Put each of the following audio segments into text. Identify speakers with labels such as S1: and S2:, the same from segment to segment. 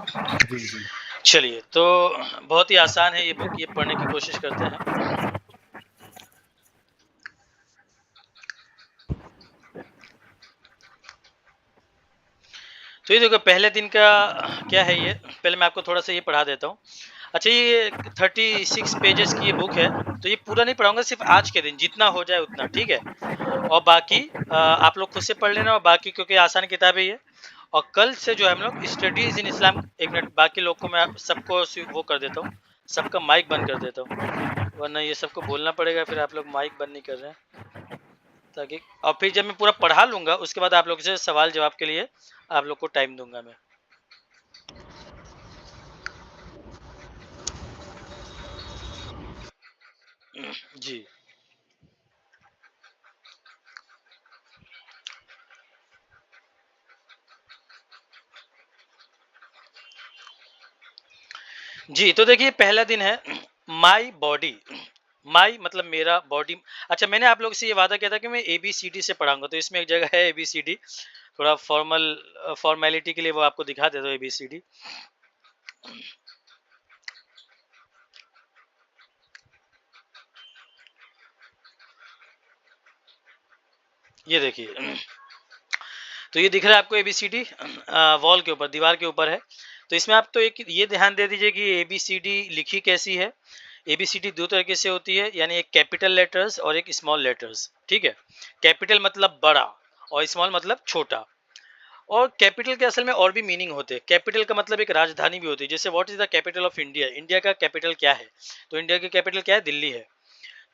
S1: जी जी।
S2: चलिए, तो बहुत ही आसान है ये बुक, ये पढ़ने की कोशिश करते हैं। तो ये देखो, पहले दिन का क्या है ये, पहले मैं आपको थोड़ा सा ये पढ़ा देता हूँ। अच्छा, ये 36 पेजेस की ये बुक है, तो ये पूरा नहीं पढ़ाऊंगा, सिर्फ आज के दिन जितना हो जाए उतना, ठीक है। और बाकी आप लोग खुद से पढ़ लेना, और बाकी क्योंकि आसान किताब है ये। और कल से जो है हम लोग स्टडीज इन इस्लाम, एक मिनट, बाकी लोग को मैं सबको वो कर देता हूँ, सबका माइक बंद कर देता हूँ, वरना ये सबको बोलना पड़ेगा, फिर आप लोग माइक बंद नहीं कर रहे हैं, ताकि और फिर जब मैं पूरा पढ़ा लूंगा उसके बाद आप लोग से सवाल जवाब के लिए आप लोग को टाइम दूंगा मैं। जी जी, तो देखिए पहला दिन है माई बॉडी। माई मतलब मेरा, बॉडी। अच्छा, मैंने आप लोग से ये वादा किया था कि मैं ABCD से पढ़ाऊंगा, तो इसमें एक जगह है ABCD, थोड़ा फॉर्मेलिटी के लिए वो आपको दिखा देता हूँ ABCD। ये देखिए, तो ये दिख रहा है आपको ABCD, वॉल के ऊपर, दीवार के ऊपर है। तो इसमें आप तो एक ये ध्यान दे दीजिए कि ABCD लिखी कैसी है। ABCD दो तरीके से होती है, यानी एक कैपिटल लेटर्स और एक स्मॉल लेटर्स, ठीक है। कैपिटल मतलब बड़ा और स्मॉल मतलब छोटा। और कैपिटल के असल में और भी मीनिंग होते हैं। कैपिटल का मतलब एक राजधानी भी होती है, जैसे what is the capital of India, India का कैपिटल क्या है, तो इंडिया की कैपिटल क्या है, दिल्ली है।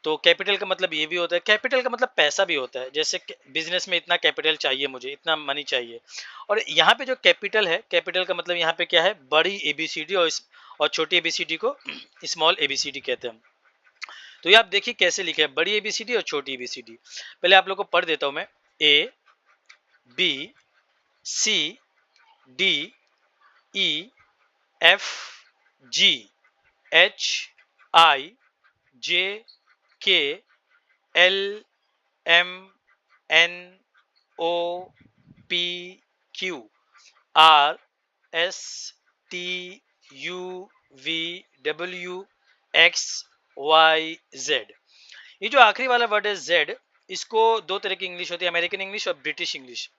S2: तो कैपिटल का मतलब ये भी होता है। कैपिटल का मतलब पैसा भी होता है, जैसे बिजनेस में इतना कैपिटल चाहिए, मुझे इतना मनी चाहिए। और यहाँ पे जो कैपिटल है, कैपिटल का मतलब यहाँ पे क्या है, बड़ी ABCD, और छोटी ABCD को स्मॉल ABCD कहते हैं हम। तो ये आप देखिए कैसे लिखे है, बड़ी ABCD और छोटी ABCD। पहले आप लोग को पढ़ देता हूँ मैं। ABCD, EF, G, H, I, J, K, L, M, N, O, P, Q, R, S, T, U, V, W, X, Y, Z। ये जो आखिरी वाला वर्ड है Z, इसको दो तरह की इंग्लिश होती है, अमेरिकन इंग्लिश और ब्रिटिश इंग्लिश।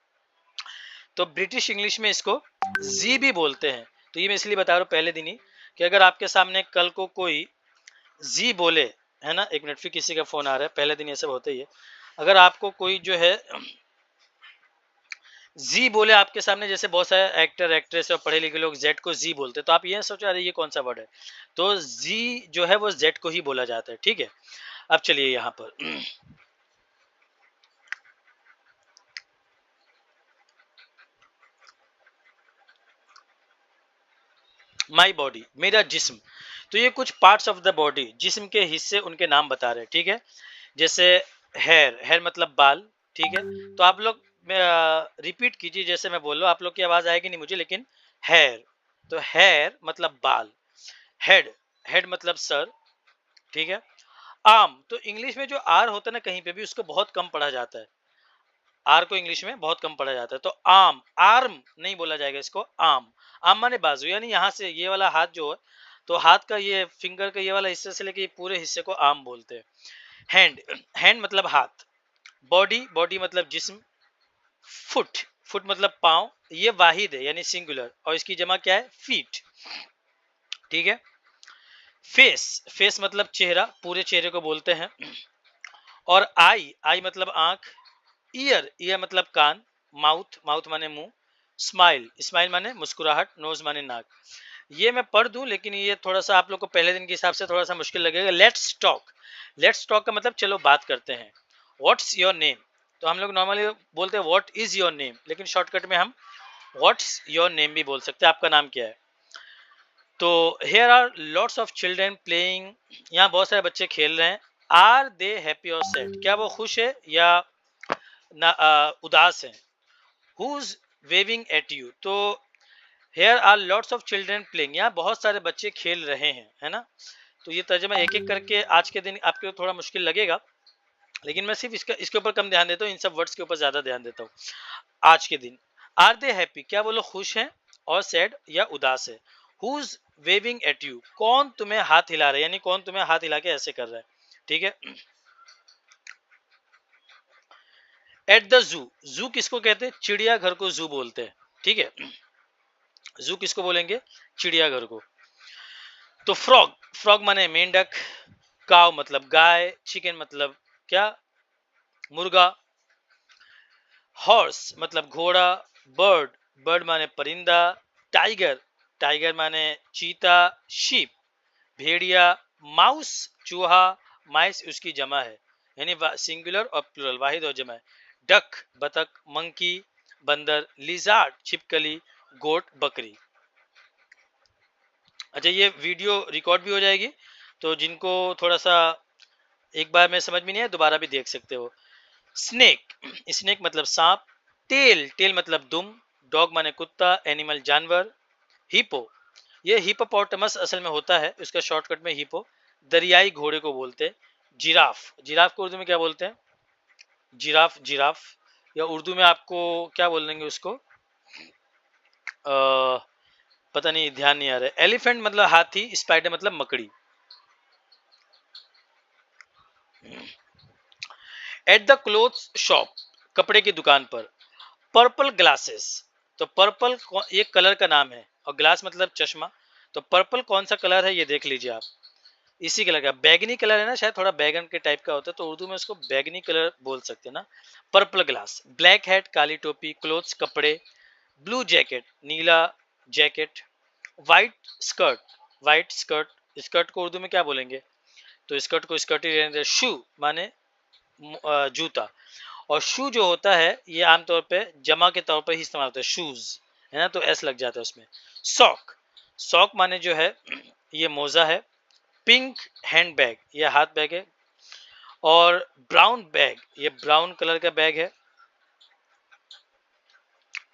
S2: तो ब्रिटिश इंग्लिश में इसको जी भी बोलते हैं। तो ये मैं इसलिए बता रहा हूँ पहले दिन ही, कि अगर आपके सामने कल को कोई जी बोले, है ना, एक मिनट, फिर किसी का फोन आ रहा है, पहले दिन ये सब होता ही है। अगर आपको कोई जो है जी बोले आपके सामने, जैसे बहुत सारे एक्टर एक्ट्रेस और पढ़े लिखे लोग जेड को जी बोलते हैं, तो आप ये सोचो अरे ये कौन सा वर्ड है। तो जी जो है वो जेड को ही बोला जाता है, ठीक है। अब चलिए यहाँ पर माई बॉडी, मेरा जिस्म। तो ये कुछ पार्ट्स ऑफ द बॉडी, जिस्म के हिस्से, उनके नाम बता रहे हैं, ठीक है। जैसे हेयर, हेयर मतलब बाल, ठीक है। तो आप लोग रिपीट कीजिए, जैसे मैं बोल रहा हूँ, आप लोग की आवाज आएगी नहीं मुझे, लेकिन हेयर, तो हेयर मतलब बाल। हेड, हेड मतलब सर, ठीक है। आर्म, तो इंग्लिश में जो आर होता है ना कहीं पे भी, उसको बहुत कम पढ़ा जाता है। आर को इंग्लिश में बहुत कम पढ़ा जाता है, तो आर्म, आर्म नहीं बोला जाएगा इसको, आर्म। आर्म माने बाजू, यानी यहाँ से ये वाला हाथ जो है, तो हाथ का ये फिंगर का ये वाला हिस्से से लेके पूरे हिस्से को आर्म बोलते हैं। हैंड, हैंड मतलब हाथ। बॉडी, बॉडी मतलब जिस्म। फुट, फुट मतलब पांव, ये वाहिद है यानी सिंगुलर, और इसकी जमा क्या है, फीट, ठीक है। फेस, फेस मतलब चेहरा, पूरे चेहरे को बोलते हैं। और आई, आई मतलब आंख। ईयर, ईयर मतलब कान। माउथ, माउथ माने मुंह। स्माइल, स्माइल माने मुस्कुराहट। नोज माने नाक। ये मैं पढ़ दूं, लेकिन ये थोड़ा सा आप लोग को पहले दिन के हिसाब से थोड़ा सा मुश्किल लगेगा। लेट्स टॉक, लेट्स टॉक का मतलब चलो बात करते हैं। व्हाट्स योर नेम, तो हम लोग नॉर्मली बोलते हैं व्हाट इज योर नेम, लेकिन शॉर्टकट में हम व्हाट्स योर नेम भी बोल सकते हैं, आपका नाम क्या है। तो here are lots of children playing, यहाँ बहुत सारे बच्चे खेल रहे हैं। आर दे हैप्पी और सैड, क्या वो खुश है या ना उदास है। हुज वेविंग एट यू, तो here are lots of children playing, यहाँ बहुत सारे बच्चे खेल रहे हैं, है ना। तो ये तर्जमा एक एक करके आज के दिन आपको थोड़ा मुश्किल लगेगा, लेकिन मैं सिर्फ इसके ऊपर कम ध्यान देता हूँ, इन सब वर्ड्स के ऊपर ज्यादा ध्यान देता हूँ आज के दिन। आर दे हैप्पी, क्या वो लोग खुश हैं। और सैड या उदास है। हुज वेविंग एट यू, कौन तुम्हें हाथ हिला रहा है, यानी कौन तुम्हें हाथ हिला के ऐसे कर रहा है, ठीक है। एट द जू, जू किसको कहते हैं, चिड़ियाघर को जू बोलते हैं, ठीक है। जू किसको बोलेंगे, चिड़ियाघर को। तो फ्रॉग, फ्रॉग माने मेंढक, काव मतलब गाय, चिकन मतलब क्या, मुर्गा, हॉर्स मतलब घोड़ा, बर्ड, बर्ड माने परिंदा, टाइगर, टाइगर माने चीता, शीप भेड़िया, माउस चूहा, माइस उसकी जमा है, यानी सिंगुलर और प्लूरल, वाहिद और जमा है। डक बतख, मंकी बंदर, लिजार्ड छिपकली, गोट बकरी। अच्छा, ये वीडियो रिकॉर्ड भी हो जाएगी, तो जिनको थोड़ा सा एक बार में समझ में नहीं है दोबारा भी देख सकते हो। स्नेक, स्नेक मतलब सांप, टेल, टेल मतलब दुम, डॉग माने कुत्ता, एनिमल जानवर, हिपो, ये हिपोपोटामस असल में होता है, इसका शॉर्टकट में हिपो, दरियाई घोड़े को बोलते हैं। जिराफ, जिराफ को उर्दू में क्या बोलते हैं, जिराफ, जिराफ, या उर्दू में आपको क्या बोलेंगे उसको, पता नहीं, ध्यान नहीं आ रहा है। एलिफेंट मतलब हाथी, स्पाइडर मतलब मकड़ी। एट द क्लोथ्स शॉप, कपड़े की दुकान पर। पर्पल ग्लासेस, तो पर्पल ये कलर का नाम है, और ग्लास मतलब चश्मा, तो पर्पल कौन सा कलर है ये देख लीजिए आप, इसी कलर का, बैगनी कलर है ना, शायद थोड़ा बैगन के टाइप का होता है, तो उर्दू में उसको बैगनी कलर बोल सकते हैं ना, पर्पल ग्लास। ब्लैक हैट काली टोपी, क्लोथ्स कपड़े, ब्लू जैकेट नीला jacket, white skirt, white skirt, skirt को उर्दू में क्या बोलेंगे, तो स्कर्ट को स्कर्ट ही रहने दे। शू माने जूता, और शू जो होता है ये आमतौर पे जमा के तौर पर ही इस्तेमाल होता है, शूज, है ना, तो एस लग जाता है उसमें। सॉक, सॉक माने जो है ये मोजा है। पिंक हैंड बैग, ये हाथ बैग है। और ब्राउन बैग, ये ब्राउन कलर का बैग है।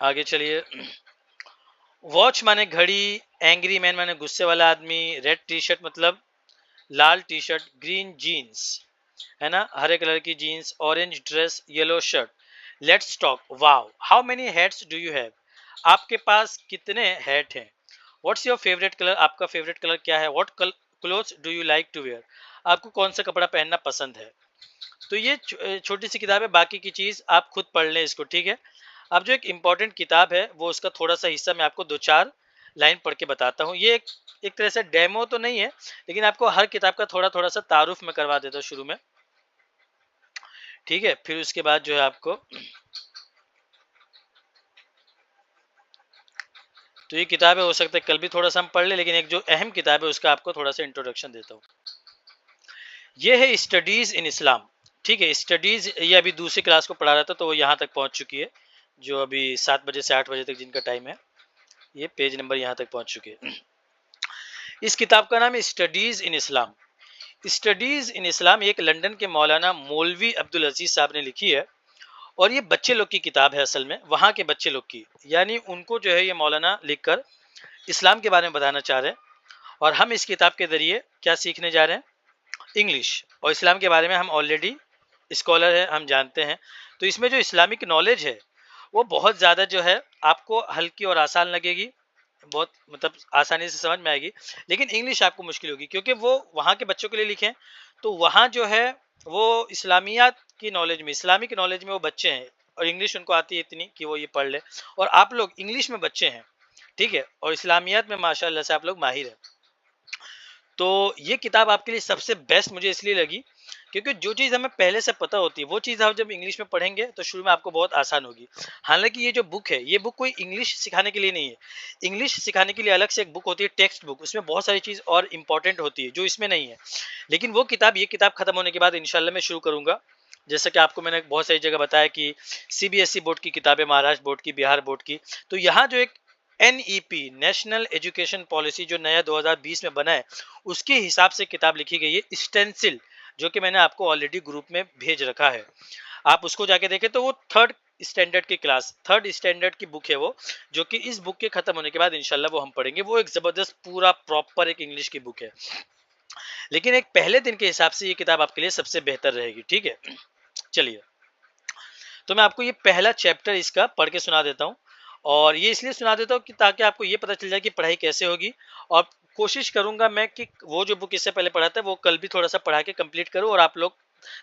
S2: आगे चलिए। वॉच माने घड़ी, एंग्री मैन माने गुस्से वाला आदमी, रेड टी शर्ट मतलब लाल टी शर्ट, ग्रीन जीन्स, है ना, हरे कलर की jeans, orange dress, yellow shirt. Let's talk, wow how many heads do you have, आपके पास कितने हैट हैं। व्हाट्स योर फेवरेट कलर, आपका फेवरेट कलर क्या है। What clothes do you like to wear, आपको कौन सा कपड़ा पहनना पसंद है। तो ये छोटी सी किताब है, बाकी की चीज आप खुद पढ़ लें इसको, ठीक है। अब जो एक इम्पोर्टेंट किताब है वो उसका थोड़ा सा हिस्सा मैं आपको दो चार लाइन पढ़ के बताता हूँ। ये एक तरह से डेमो तो नहीं है, लेकिन आपको हर किताब का थोड़ा थोड़ा सा तारुफ में करवा देता हूँ शुरू में, ठीक है। फिर उसके बाद जो है आपको, तो ये किताबें हो सकता है कल भी थोड़ा सा हम पढ़ ले, लेकिन एक जो अहम किताब है उसका आपको थोड़ा सा इंट्रोडक्शन देता हूँ। ये है स्टडीज इन इस्लाम, ठीक है। स्टडीज ये अभी दूसरी क्लास को पढ़ा रहा था, तो वो यहाँ तक पहुँच चुकी है, जो अभी 7 बजे से 8 बजे तक जिनका टाइम है, ये पेज नंबर यहाँ तक पहुँच चुके हैं। इस किताब का नाम है studies in Islam. Studies in इस्लाम एक लंदन के मौलाना मौलवी अब्दुल अजीज साहब ने लिखी है, और ये बच्चे लोग की किताब है, असल में वहाँ के बच्चे लोग की, यानी उनको जो है ये मौलाना लिखकर इस्लाम के बारे में बताना चाह रहे हैं। और हम इस किताब के जरिए क्या सीखने जा रहे हैं, इंग्लिश, और इस्लाम के बारे में हम ऑलरेडी स्कॉलर है, हम जानते हैं। तो इसमें जो इस्लामिक नॉलेज है वो बहुत ज़्यादा जो है आपको हल्की और आसान लगेगी, बहुत मतलब आसानी से समझ में आएगी, लेकिन इंग्लिश आपको मुश्किल होगी, क्योंकि वो वहाँ के बच्चों के लिए लिखे हैं। तो वहाँ जो है वो इस्लामियात की नॉलेज में, इस्लामिक नॉलेज में वो बच्चे हैं, और इंग्लिश उनको आती है इतनी कि वो ये पढ़ ले, और आप लोग इंग्लिश में बच्चे हैं, ठीक है, और इस्लामियात में माशाल्लाह से आप लोग माहिर हैं। तो ये किताब आपके लिए सबसे बेस्ट मुझे इसलिए लगी, क्योंकि जो चीज़ हमें पहले से पता होती है वो चीज़ आप जब इंग्लिश में पढ़ेंगे तो शुरू में आपको बहुत आसान होगी। हालांकि ये जो बुक है ये बुक कोई इंग्लिश सिखाने के लिए नहीं है, इंग्लिश सिखाने के लिए अलग से एक बुक होती है टेक्स्ट बुक, उसमें बहुत सारी चीज़ और इंपॉर्टेंट होती है जो इसमें नहीं है। लेकिन वो किताब, ये किताब खत्म होने के बाद इंशाल्लाह मैं शुरू करूंगा। जैसा कि आपको मैंने बहुत सारी जगह बताया कि सीबीएसई बोर्ड की किताबें, महाराष्ट्र बोर्ड की, बिहार बोर्ड की, तो यहाँ जो एक एनईपी नेशनल एजुकेशन पॉलिसी जो नया 2020 में बना है उसके हिसाब से किताब लिखी गई है, स्टेंसिल, जो कि मैंने आपको ऑलरेडी ग्रुप में भेज रखा है, आप उसको जाके देखें। तो वो थर्ड स्टैंडर्ड की क्लास, थर्ड स्टैंडर्ड की बुक है वो, जो कि इस बुक के खत्म होने के बाद इंशाल्लाह वो हम पढ़ेंगे। वो एक जबरदस्त पूरा प्रॉपर एक इंग्लिश की बुक है, लेकिन एक पहले दिन के हिसाब से ये किताब आपके लिए सबसे बेहतर रहेगी, ठीक है। चलिए, तो मैं आपको ये पहला चैप्टर इसका पढ़ के सुना देता हूँ, और ये इसलिए सुना देता हूँ कि ताकि आपको ये पता चल जाए कि पढ़ाई कैसे होगी। और कोशिश करूंगा मैं कि वो जो बुक इससे पहले पढ़ा था वो कल भी थोड़ा सा पढ़ा के कंप्लीट करूँ, और आप लोग,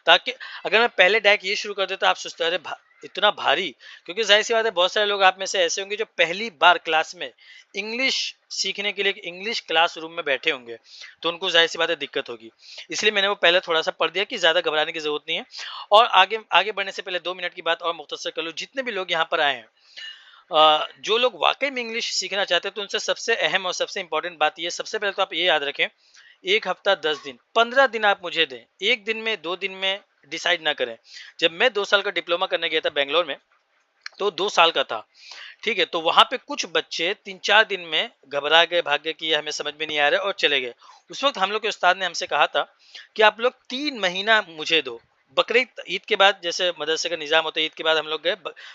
S2: ताकि अगर मैं पहले डायरेक्ट ये शुरू कर देता आप सोचते अरे इतना भारी। क्योंकि जाहिर सी बात है बहुत सारे लोग आप में से ऐसे होंगे जो पहली बार क्लास में इंग्लिश सीखने के लिए इंग्लिश क्लासरूम में बैठे होंगे, तो उनको जाहिर सी बात है दिक्कत होगी। इसलिए मैंने वो पहले थोड़ा सा पढ़ दिया कि ज़्यादा घबराने की ज़रूरत नहीं है। और आगे आगे बढ़ने से पहले 2 मिनट की बात और मुख्तसर कर लूँ। जितने भी लोग यहाँ पर आए हैं, जो लोग वाकई में इंग्लिश सीखना चाहते हैं, तो उनसे सबसे अहम और सबसे इंपॉर्टेंट बात ये, सबसे पहले तो आप ये याद रखें, 1 हफ्ता 10 दिन 15 दिन आप मुझे दें। 1 दिन में 2 दिन में डिसाइड ना करें। जब मैं 2 साल का डिप्लोमा करने गया था बेंगलोर में, तो 2 साल का था, ठीक है। तो वहां पे कुछ बच्चे 3-4 दिन में घबरा गए, भाग गए कि ये हमें समझ में नहीं आ रहा है, और चले गए। उस वक्त हम लोग के उस्ताद ने हमसे कहा था कि आप लोग 3 महीना मुझे दो। बकरीद ईद के बाद, जैसे मदरसे का निज़ाम होता है, ईद के बाद हम लोग गए,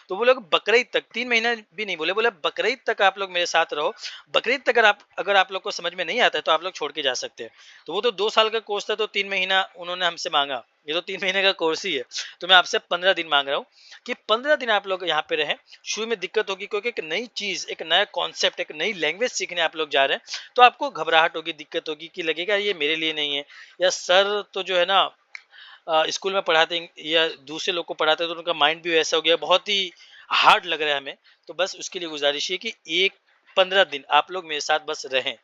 S2: तो वो लोग बकरीद तक, 3 महीना भी नहीं बोले, बोले बकरीद तक आप लोग मेरे साथ रहो। बकरीद तक अगर आप लोग को समझ में नहीं आता है तो आप लोग छोड़ के जा सकते हैं। तो वो तो 2 साल का कोर्स था, तो 3 महीना उन्होंने हमसे मांगा। ये तो 3 महीने का कोर्स ही है। तो मैं आपसे 15 दिन मांग रहा हूँ कि 15 दिन आप लोग यहाँ पे रहें। शुरू में दिक्कत होगी क्योंकि एक नई चीज़, एक नया कॉन्सेप्ट, एक नई लैंग्वेज सीखने आप लोग जा रहे हैं, तो आपको घबराहट होगी, दिक्कत होगी कि लगेगा ये मेरे लिए नहीं है, या सर तो जो है ना स्कूल में पढ़ाते या दूसरे लोग को पढ़ाते तो उनका माइंड भी वैसा हो गया, बहुत ही हार्ड लग रहा है हमें। तो बस उसके लिए गुजारिश है कि 15 दिन आप लोग मेरे साथ बस रहें।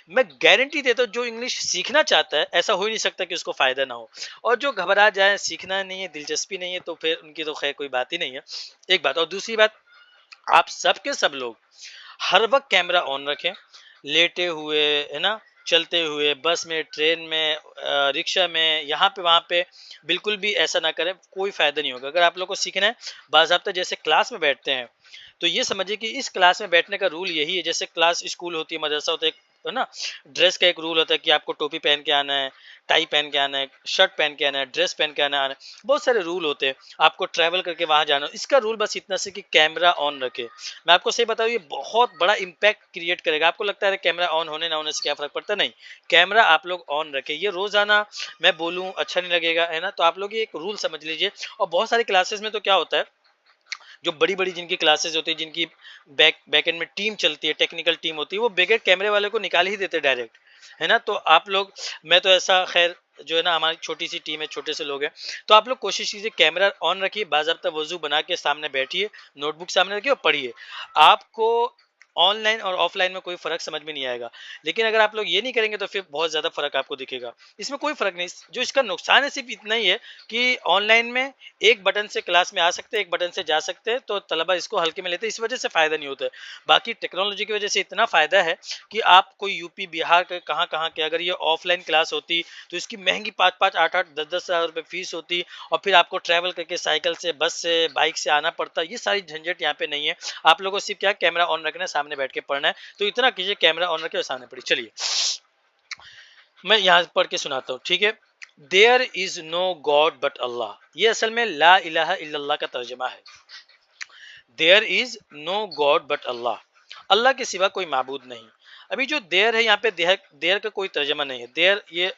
S2: मैं गारंटी देता हूँ, जो इंग्लिश सीखना चाहता है, ऐसा हो ही नहीं सकता कि उसको फायदा ना हो। और जो घबरा जाए, सीखना नहीं है, दिलचस्पी नहीं है, तो फिर उनकी तो खैर कोई बात ही नहीं है। एक बात। और दूसरी बात, आप सब के सब लोग हर वक्त कैमरा ऑन रखें, लेटे हुए, है ना, चलते हुए, बस में, ट्रेन में, रिक्शा में, यहाँ पे वहाँ पे, बिल्कुल भी ऐसा ना करें, कोई फायदा नहीं होगा। अगर आप लोग को सीखना है बाज़ाब्ता जैसे क्लास में बैठते हैं, तो ये समझिए कि इस क्लास में बैठने का रूल यही है, जैसे क्लास स्कूल होती है, मदरसा होता है ना। ड्रेस का एक रूल होता है कि आपको टोपी पहन के आना है, टाई पहन के आना है, शर्ट पहन के आना है, ड्रेस पहन के आना है। बहुत सारे रूल होते हैं। आपको ट्रैवल करके वहां जाना, इसका रूल बस इतना से कि कैमरा ऑन रखे। मैं आपको सही बताऊं, ये बहुत बड़ा इम्पैक्ट क्रिएट करेगा। आपको लगता है कैमरा ऑन होने ना होने से क्या फर्क पड़ता, नहीं। कैमरा आप लोग ऑन रखे, ये रोजाना मैं बोलूं अच्छा नहीं लगेगा, है ना। तो आप लोग ये एक रूल समझ लीजिए। और बहुत सारी क्लासेस में तो क्या होता है, जो बड़ी बड़ी जिनकी क्लासेस होती है, जिनकी बैक एंड में टीम चलती है, टेक्निकल टीम होती है, वो बगैर कैमरे वाले को निकाल ही देते डायरेक्ट, है ना। तो आप लोग, मैं तो ऐसा खैर, जो है ना, हमारी छोटी सी टीम है, छोटे से लोग हैं, तो आप लोग कोशिश कीजिए कैमरा ऑन रखिए, बाज़ाब्ता वजू बना के सामने बैठिए, नोटबुक सामने रखिए और पढ़िए। आपको ऑनलाइन और ऑफलाइन में कोई फर्क समझ में नहीं आएगा। लेकिन अगर आप लोग ये नहीं करेंगे तो फिर बहुत ज्यादा फर्क आपको दिखेगा। इसमें कोई फर्क नहीं। जो इसका नुकसान है सिर्फ इतना ही है कि ऑनलाइन में एक बटन से क्लास में आ सकते हैं, एक बटन से जा सकते हैं, तो तलबा इसको हल्के में लेते हैं, इस वजह से फायदा नहीं होता है। बाकी टेक्नोलॉजी की वजह से इतना फायदा है कि आप कोई यूपी बिहार के कहाँ कहाँ के, अगर ये ऑफलाइन क्लास होती तो इसकी महंगी 5-5, 8-8, 10-10 हज़ार रुपये फीस होती, और फिर आपको ट्रैवल करके साइकिल से, बस से, बाइक से आना पड़ता। ये सारी झंझट यहाँ पे नहीं है। आप लोगों को सिर्फ क्या, कैमरा ऑन रखना है, सामने बैठ के पढ़ना है। तो इतना कीजिए, कैमरा ऑन रखे और सामने पढ़िए। चलिए मैं यहाँ पढ़ के सुनाता हूँ, ठीक है। There is no God but Allah, ये असल में ला इलाहा इल्लल्लाह का तर्जमा है। There is no God but Allah, Allah के सिवा कोई माबूद नहीं। अभी जो देयर है यहाँ पे, देयर देयर का कोई तर्जमा नहीं है। देयर, ये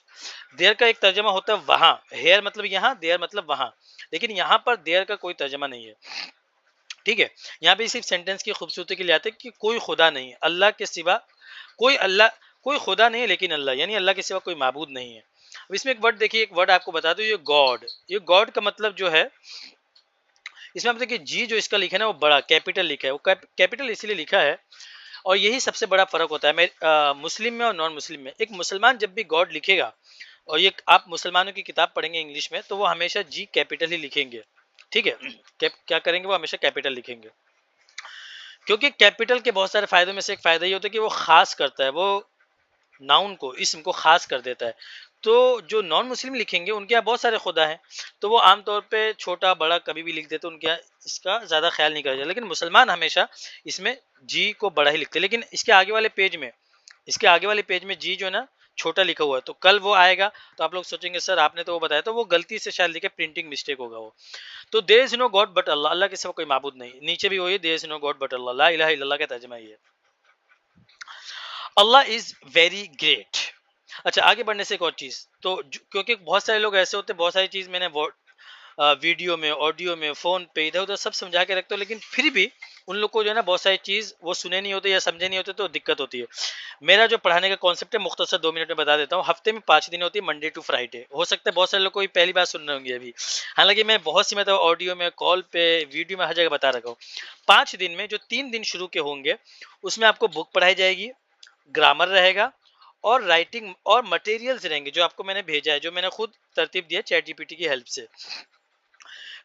S2: देयर का एक तर्जमा होता है वहां, हेयर मतलब यहाँ, देयर मतलब वहां। लेकिन यहाँ पर देयर का कोई तर्जमा नहीं है, ठीक है। यहाँ पे सिर्फ सेंटेंस की खूबसूरती के लिए आते हैं कि कोई खुदा नहीं है अल्लाह के सिवा, कोई अल्लाह, कोई खुदा नहीं है लेकिन अल्लाह, यानी अल्लाह के सिवा कोई माबूद नहीं है। अब इसमें एक वर्ड देखिए, एक वर्ड आपको बता दो, ये गॉड। ये गॉड का मतलब जो है, इसमें आप देखिए जी जो इसका लिखा है ना, वो बड़ा कैपिटल लिखा है। वो कैपिटल इसलिए लिखा है, और यही सबसे बड़ा फर्क होता है मैं मुस्लिम में और नॉन मुस्लिम में। एक मुसलमान जब भी गॉड लिखेगा, और ये आप मुसलमानों की किताब पढ़ेंगे इंग्लिश में, तो वो हमेशा जी कैपिटल ही लिखेंगे, ठीक है। क्या करेंगे, वो हमेशा कैपिटल लिखेंगे। क्योंकि कैपिटल के बहुत सारे फायदों में से एक फायदा ये होता है कि वो खास करता है, वो नाउन को, इसम को खास कर देता है। तो जो नॉन मुस्लिम लिखेंगे उनके यहाँ बहुत सारे खुदा हैं, तो वो आमतौर पे छोटा बड़ा कभी भी लिख देते, उनके यहाँ इसका ज़्यादा ख्याल नहीं करा जाता। लेकिन मुसलमान हमेशा इसमें जी को बड़ा ही लिखते हैं। लेकिन इसके आगे वाले पेज में, इसके आगे वाले पेज में जी जो है ना, छोटा लिखा हुआ है। तो कल वो आएगा तो आप लोग सोचेंगे सर आपने तो वो बताया, तो वो गलती से शायद लिखे, प्रिंटिंग मिस्टेक होगा वो। तो there is no God but Allah, Allah के सिवा कोई माबूद नहीं। नीचे भी वही, there is no God but Allah, ला इलाहा इल्लल्लाह का तर्जुमा ये है। Allah is very great. अच्छा, आगे बढ़ने से एक और चीज, तो क्योंकि बहुत सारे लोग ऐसे होते हैं, बहुत सारी चीज मैंने वीडियो में, ऑडियो में, फोन पे, इधर उधर सब समझा के रखते हो, लेकिन फिर भी उन लोग को जो है ना बहुत सारी चीज़ वो सुने नहीं होते या समझे नहीं होते तो दिक्कत होती है। मेरा जो पढ़ाने का कॉन्सेप्ट है मुख्तसर 2 मिनट में बता देता हूँ। हफ्ते में 5 दिन होती है, मंडे टू फ्राइडे। हो सकता है बहुत सारे लोग को ये पहली बार सुन रहे होंगे अभी। हालाँकि मैं बहुत सी मतलब ऑडियो में, कॉल पे, वीडियो में हर जगह बता रखा हूँ। 5 दिन में जो 3 दिन शुरू के होंगे उसमें आपको बुक पढ़ाई जाएगी, ग्रामर रहेगा और राइटिंग और मटेरियल्स रहेंगे जो आपको मैंने भेजा है, जो मैंने खुद तरतीब दिया चैट जीपीटी की हेल्प से।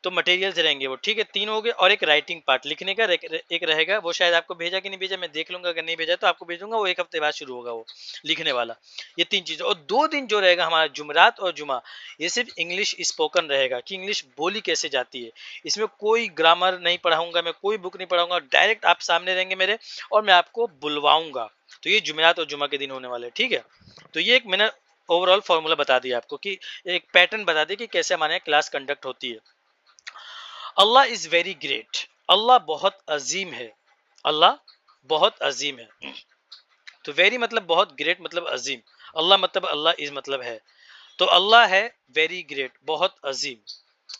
S2: तो मटेरियल्स रहेंगे वो, ठीक है, 3 हो गए और एक राइटिंग पार्ट लिखने का एक रहेगा। वो शायद आपको भेजा कि नहीं भेजा, मैं देख लूंगा, अगर नहीं भेजा तो आपको भेज दूंगा। वो 1 हफ्ते बाद शुरू होगा वो लिखने वाला। ये 3 चीज़ और 2 दिन जो रहेगा हमारा जुमरात और जुमा, ये सिर्फ इंग्लिश स्पोकन रहेगा कि इंग्लिश बोली कैसे जाती है। इसमें कोई ग्रामर नहीं पढ़ाऊंगा, मैं कोई बुक नहीं पढ़ाऊंगा, डायरेक्ट आप सामने रहेंगे मेरे और मैं आपको बुलवाऊंगा। तो ये जुमरात और जुमा के दिन होने वाले, ठीक है। तो ये एक मैंने ओवरऑल फॉर्मूला बता दिया आपको कि एक पैटर्न बता दिया कि कैसे हमारे यहाँ क्लास कंडक्ट होती है। अल्लाह इज वेरी ग्रेट, अल्लाह बहुत अजीम है, अल्लाह बहुत अजीम है। तो वेरी मतलब बहुत, ग्रेट मतलब अजीम, अल्लाह मतलब अल्लाह इज मतलब है, तो अल्लाह है वेरी ग्रेट, बहुत अजीम।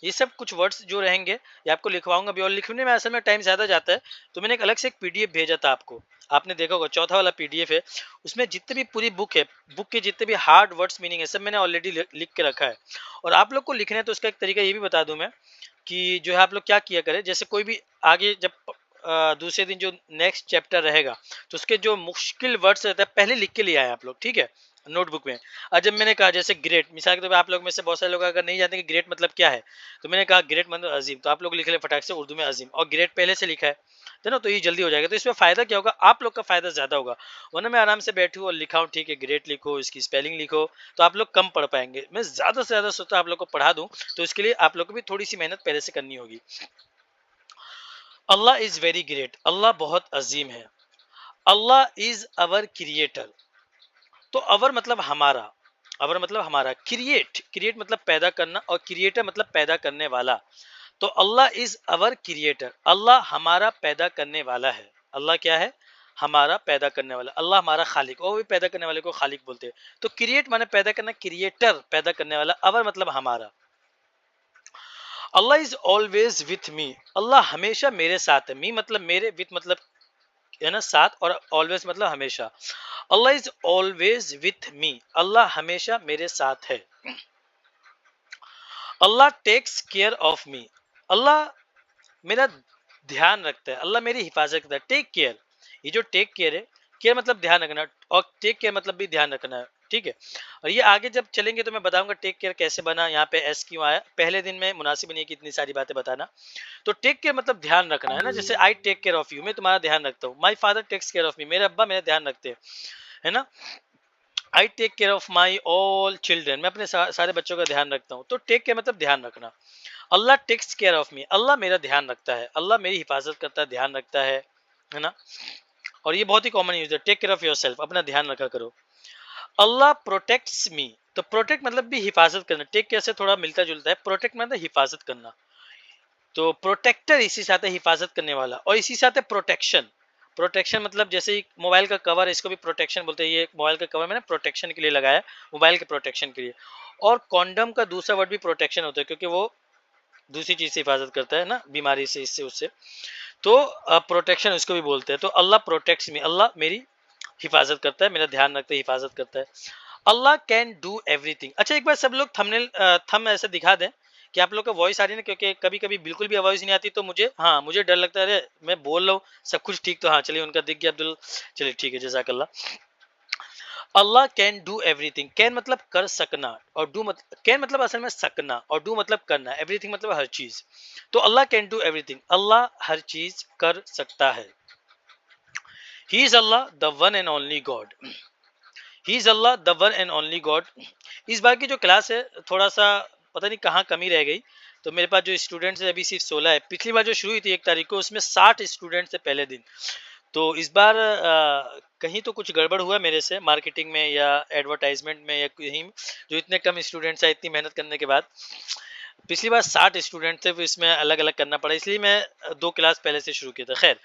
S2: ये सब कुछ वर्ड्स जो रहेंगे ये आपको लिखवाऊंगा भी, और लिखने में असल में टाइम ज्यादा जाता है। तो मैंने एक अलग से एक पीडीएफ भेजा था आपको, आपने देखा होगा, चौथा वाला पीडीएफ है। उसमें जितने भी पूरी बुक है, बुक के जितने भी हार्ड वर्ड्स मीनिंग है, सब मैंने ऑलरेडी लिख के रखा है। और आप लोग को लिखना है तो उसका एक तरीका ये भी बता दूं मैं कि जो है आप लोग क्या किया करें, जैसे कोई भी आगे जब दूसरे दिन जो नेक्स्ट चैप्टर रहेगा तो उसके जो मुश्किल वर्ड्स रहता है पहले लिख के लिए आए आप लोग, ठीक है, नोटबुक में। और जब मैंने कहा जैसे ग्रेट, मिसाल के तौर पे आप लोग में से बहुत सारे लोग अगर नहीं जानते कि ग्रेट मतलब क्या है, तो मैंने कहा ग्रेट मतलब अजीम, तो आप लोग लिख ले फटाक से उर्दू में अजीम, और ग्रेट पहले से लिखा है ना, तो ये जल्दी हो जाएगा। तो इसमें फायदा क्या होगा, आप लोग का फायदा ज्यादा होगा। वरना मैं आराम से बैठूँ और लिखाऊँ, ठीक है, ग्रेट लिखो, इसकी स्पेलिंग लिखो, तो आप लोग कम पढ़ पाएंगे। मैं ज्यादा से ज्यादा सोचता आप लोग को पढ़ा दूं, तो इसके लिए आप लोग को भी थोड़ी सी मेहनत पहले से करनी होगी। अल्लाह इज वेरी ग्रेट, अल्लाह बहुत अजीम है। अल्लाह इज अवर क्रिएटर, तो अवर मतलब हमारा, अवर मतलब हमारा, क्रिएट, क्रिएट मतलब पैदा करना, और क्रिएटर मतलब पैदा करने वाला। तो अल्लाह इज अवर क्रिएटर, अल्लाह हमारा पैदा करने वाला है। अल्लाह क्या है, हमारा पैदा करने वाला। अल्लाह हमारा खालिक, और भी पैदा करने वाले को खालिक बोलते हैं। तो क्रिएट माने पैदा करना, क्रिएटर पैदा करने वाला, अवर मतलब हमारा। अल्लाह is always with me, Allah हमेशा मेरे साथ है। मी मतलब मेरे, विथ मतलब है ना साथ, और ऑलवेज मतलब हमेशा। Allah is always with me, Allah हमेशा मेरे साथ है। Allah takes care of me, Allah मेरा ध्यान रखता है, अल्लाह मेरी हिफाजत करता है। टेक केयर, ये जो टेक केयर है, केयर मतलब ध्यान रखना, और टेक केयर मतलब भी ध्यान रखना है, ठीक है। और ये आगे जब चलेंगे तो मैं बताऊंगा टेक केयर कैसे बना, यहाँ पे एस क्यों आया। पहले दिन में मुनासिब नहीं है कि इतनी सारी बातें बताना। तो टेक केयर मतलब ध्यान रखना है ना, जैसे I take care of you, मैं तुम्हारा ध्यान रखता हूँ। My father takes care of me, मेरे अब्बा मेरा ध्यान रखते हैं, है ना। I take care of my all children, मैं अपने सारे बच्चों का ध्यान रखता हूँ। तो टेक केयर मतलब ध्यान रखना। Allah takes care of me, Allah मेरा ध्यान रखता है, अल्लाह मेरी हिफाजत करता है, ध्यान रखता है ना। और ये बहुत ही कॉमन यूज है, टेक केयर ऑफ योरसेल्फ, अपना ध्यान रखा करो। अल्लाह प्रोटेक्ट्स मी, तो प्रोटेक्ट मतलब भी हिफाजत करना, टेक केयर से थोड़ा मिलता जुलता है। प्रोटेक्ट मतलब हिफाजत करना, तो प्रोटेक्टर इसी साथ है, हिफाजत करने वाला, और इसी साथ है प्रोटेक्शन। प्रोटेक्शन मतलब जैसे मोबाइल का कवर, इसको भी प्रोटेक्शन बोलते हैं। ये मोबाइल का कवर मैंने प्रोटेक्शन के लिए लगाया, मोबाइल के प्रोटेक्शन के लिए। और कॉन्डम का दूसरा वर्ड भी प्रोटेक्शन होता है, क्योंकि वो दूसरी चीज से हिफाजत करता है ना, बीमारी से, इससे उससे। तो प्रोटेक्शन उसको भी बोलते हैं। तो अल्लाह प्रोटेक्ट्स मी, अल्लाह मेरी हिफाजत करता है, मेरा ध्यान रखता है, हिफाजत करता है। अल्लाह कैन डू एवरीथिंग। अच्छा एक बार सब लोग थंबनेल थंब ऐसे दिखा दें कि आप लोग का वॉइस आ रही है ना, क्योंकि कभी कभी बिल्कुल भी आवाज नहीं आती, तो मुझे, हाँ, मुझे डर लगता है, अरे मैं बोल रहा हूँ सब कुछ ठीक, तो हाँ चलिए उनका दिख गया, अब्दुल, चलिए ठीक है, जज़ाकल्लाह। अल्लाह कैन डू एवरीथिंग, कैन मतलब कर सकना, और डू मतलब, कैन मतलब असल में सकना, और डू मतलब करना, एवरीथिंग मतलब हर चीज। तो अल्लाह कैन डू एवरीथिंग, अल्लाह हर चीज कर सकता है। He is Allah the one and only God, he is Allah the one and only God. इस बार की जो क्लास है थोड़ा सा पता नहीं कहाँ कमी रह गई। तो मेरे पास जो स्टूडेंट्स है अभी सिर्फ 16 है। पिछली बार जो शुरू हुई थी 1 तारीख को, उसमें 60 स्टूडेंट्स थे पहले दिन। तो इस बार कहीं तो कुछ गड़बड़ हुआ मेरे से, मार्केटिंग में या एडवर्टाइजमेंट में या कहीं, जो इतने कम स्टूडेंट्स आए इतनी मेहनत करने के बाद। पिछली बार 60 स्टूडेंट थे, फिर इसमें अलग अलग करना पड़ा, इसलिए मैं 2 क्लास पहले से शुरू किया था। खैर,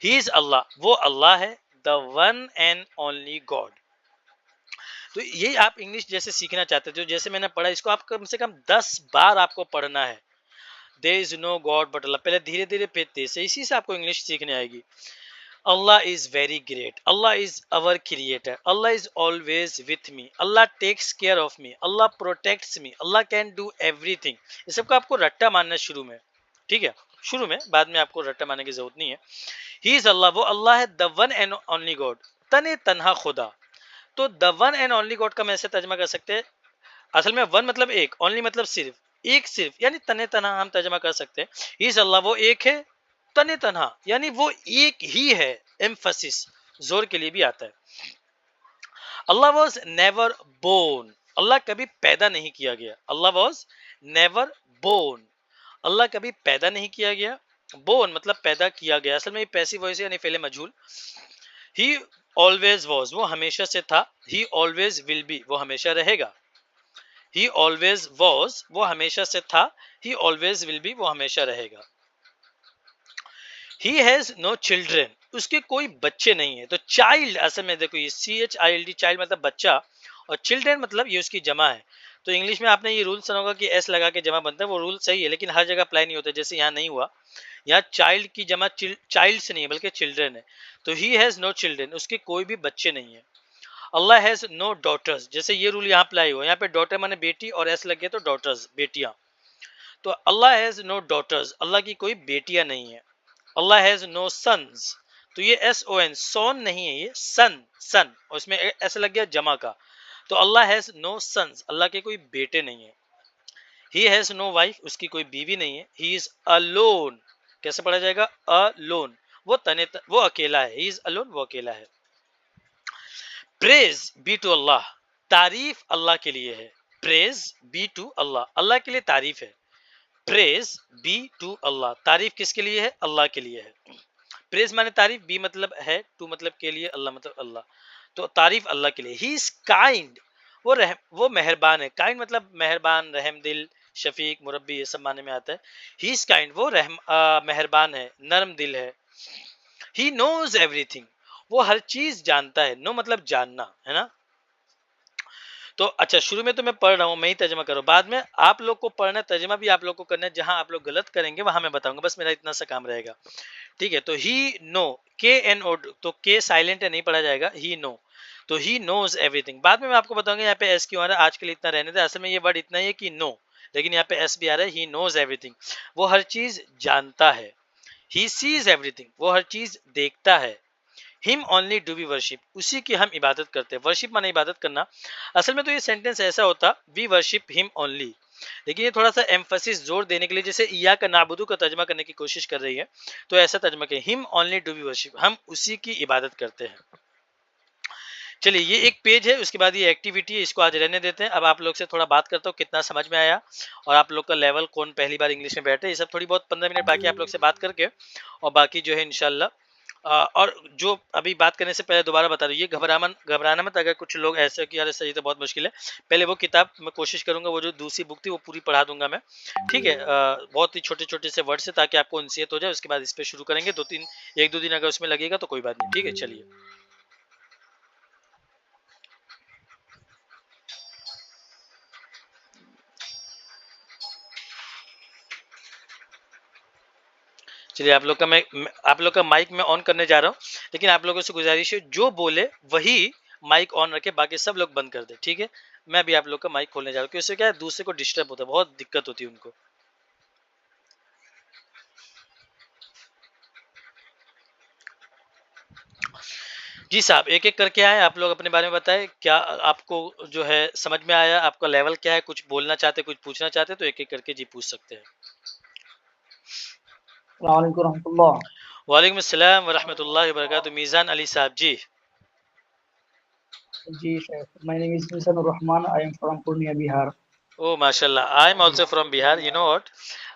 S2: ही इज अल्लाह, वो अल्लाह है, the one and only God. तो यही आप इंग्लिश जैसे सीखना चाहते थे, जैसे मैंने पढ़ा, इसको आप कम से कम 10 बार आपको पढ़ना है। There is no God but Allah, पहले धीरे धीरे फिर तेज से, इसी से आपको इंग्लिश सीखने आएगी। Allah is very great. Allah is our creator. Allah is always with me. Allah takes care of me. Allah protects me. Allah can do everything. ये सबको आपको रट्टा मानना है शुरू में, ठीक है, शुरू में, बाद में आपको रट्टा मानने की जरूरत नहीं है। He is Allah, वो अल्लाह है, the one and only God, तने तन्हा खुदा। तो the one and only God का हम ऐसे तर्जमा कर सकते हैं, असल में वन मतलब एक, ओनली मतलब सिर्फ, एक सिर्फ, यानी तने तन्हा हम तर्जमा कर सकते हैं। ही इज अल्लाह, वो एक है, तने तन्हा यानी वो एक ही है, एम्फसिस जोर के लिए भी आता है। अल्लाह वाज नेवर बोर्न, अल्लाह कभी पैदा नहीं किया गया। अल्लाह वाज नेवर बोर्न, अल्लाह कभी पैदा नहीं किया गया। बोर्न मतलब पैदा किया गया, असल में ये पैसिव वॉइस यानी फेले मजहूल। ही ऑलवेज वाज, वो हमेशा से था। ही ऑलवेज विल बी, वो हमेशा रहेगा। ही ऑलवेज वॉज, वो हमेशा से था। ही ऑलवेज विल बी, वो हमेशा रहेगा। ही हैज नो चिल्ड्रेन, उसके कोई बच्चे नहीं है। तो चाइल्ड असल में देखो, ये CHILD, चाइल्ड मतलब बच्चा, और चिल्ड्रेन मतलब ये उसकी जमा है। तो इंग्लिश में आपने ये रूल सुना होगा कि एस लगा के जमा बनता है, वो रूल सही है, लेकिन हर जगह अप्लाई नहीं होता, जैसे यहाँ नहीं हुआ। यहाँ चाइल्ड की जमा चाइल्ड से नहीं है बल्कि चिल्ड्रेन है। तो ही हैज नो चिल्ड्रेन, उसके कोई भी बच्चे नहीं है। अल्लाह हैज नो डॉटर्स, जैसे ये रूल यहाँ अप्लाई हुआ, यहाँ पे डॉटर माने बेटी और एस लग गया तो डॉटर्स बेटियां। तो अल्लाह हैज नो डॉटर्स, अल्लाह की कोई बेटियां नहीं है। अल्लाह हैज नो सन्स, तो ये SON सोन नहीं है, ये सन सन, और इसमें ऐसा लग गया जमा का। तो अल्लाह हैज नो सन्स, अल्लाह के कोई बेटे नहीं है। ही हैज नो वाइफ, उसकी कोई बीवी नहीं है। ही इज अलोन, कैसे पढ़ा जाएगा, अलोन, वो वो अकेला है। ही इज अलोन, वो अकेला है। प्रेज बी टू अल्लाह, तारीफ अल्लाह के लिए है। Praise be to Allah, Allah के लिए तारीफ है। प्रेज बी टू अल्लाह, तारीफ किसके लिए है, अल्लाह के लिए है। प्रेज माने तारीफ, बी मतलब है, टू मतलब के लिए, अल्लाह मतलब अल्लाह, तो तारीफ अल्लाह के लिए। ही इज काइंड, वो मेहरबान है। काइंड मतलब मेहरबान, रहम दिल, शफीक, मुरब्बी, ये सब माने में आता है। ही इज काइंड, वो मेहरबान है, नरम दिल है। ही नोज एवरीथिंग, वो हर चीज जानता है। नो मतलब जानना, है ना। तो अच्छा, शुरू में तो मैं पढ़ रहा हूँ, मैं ही तर्जमा करूँ, बाद में आप लोग को पढ़ना, तर्जमा भी आप लोग को करना है। जहां आप लोग गलत करेंगे वहां मैं बताऊंगा, बस मेरा इतना सा काम रहेगा, ठीक है। तो ही नो, KNO, तो के साइलेंट है, नहीं पढ़ा जाएगा। ही नो, तो ही नोज एवरीथिंग। बाद में मैं आपको बताऊंगा यहाँ पे एस क्यों आ रहा है, आज के लिए इतना रहने दे। असल में ये वर्ड इतना ही है कि नो, लेकिन यहाँ पे एस भी आ रहा है। ही नोज एवरीथिंग, वो हर चीज जानता है। ही सीज एवरीथिंग, वो हर चीज देखता है। Him only do we worship, उसी की हम इबादत करते हैं। वर्शिप माने इबादत करना। असल में तो ये सेंटेंस ऐसा होता, वी वर्शिप हिम ओनली, लेकिन ये थोड़ा सा एम्फसिस जोर देने के लिए, जैसे इया का नाबुदू का तर्जमा करने की कोशिश कर रही है, तो ऐसा तर्जमा किया, him only do we worship, हम उसी की इबादत करते हैं। चलिए, ये एक पेज है, उसके बाद ये एक्टिविटी है, इसको आज रहने देते हैं। अब आप लोग से थोड़ा बात करता हूँ, कितना समझ में आया और आप लोग का लेवल, कौन पहली बार इंग्लिश में बैठे, ये सब थोड़ी बहुत 15 मिनट बाकी आप लोग से बात करके, और बाकी जो है इंशाल्लाह। और जो अभी बात करने से पहले दोबारा बता दूं, ये घबराना मत। अगर कुछ लोग ऐसे कि यार सही तो बहुत मुश्किल है, पहले वो किताब मैं कोशिश करूंगा, वो जो दूसरी बुक थी वो पूरी पढ़ा दूंगा मैं, ठीक है। बहुत ही छोटे छोटे से वर्ड से, ताकि आपको नसीहत हो जाए। उसके बाद इस पे शुरू करेंगे, 1-2 दिन अगर उसमें लगेगा तो कोई बात नहीं, ठीक है। चलिए, आप लोग का माइक में ऑन करने जा रहा हूँ, लेकिन आप लोगों से गुजारिश है, जो बोले वही माइक ऑन रखे, बाकी सब लोग बंद कर दे, ठीक है। मैं भी आप लोग का माइक खोलने जा रहा हूँ, क्योंकि उससे क्या है, दूसरे को डिस्टर्ब होता है, बहुत दिक्कत होती है उनको। जी साहब, एक एक करके आए, आप लोग अपने बारे में बताएं, क्या आपको जो है समझ में आया, आपका लेवल क्या है, कुछ बोलना चाहते, कुछ पूछना चाहते, तो एक एक करके जी पूछ सकते हैं।
S1: अस्सलामुअलैकुम रहमतुल्लाह।
S2: वालेकुम अस्सलाम व रहमतुल्लाहि व बरकातुहू। मीज़ान अली साहब जी।
S1: जी Sheikh, my name is Misanur Rahman. I am from Purnia, Bihar.
S2: Oh, mashallah. I am also from Bihar. You know what?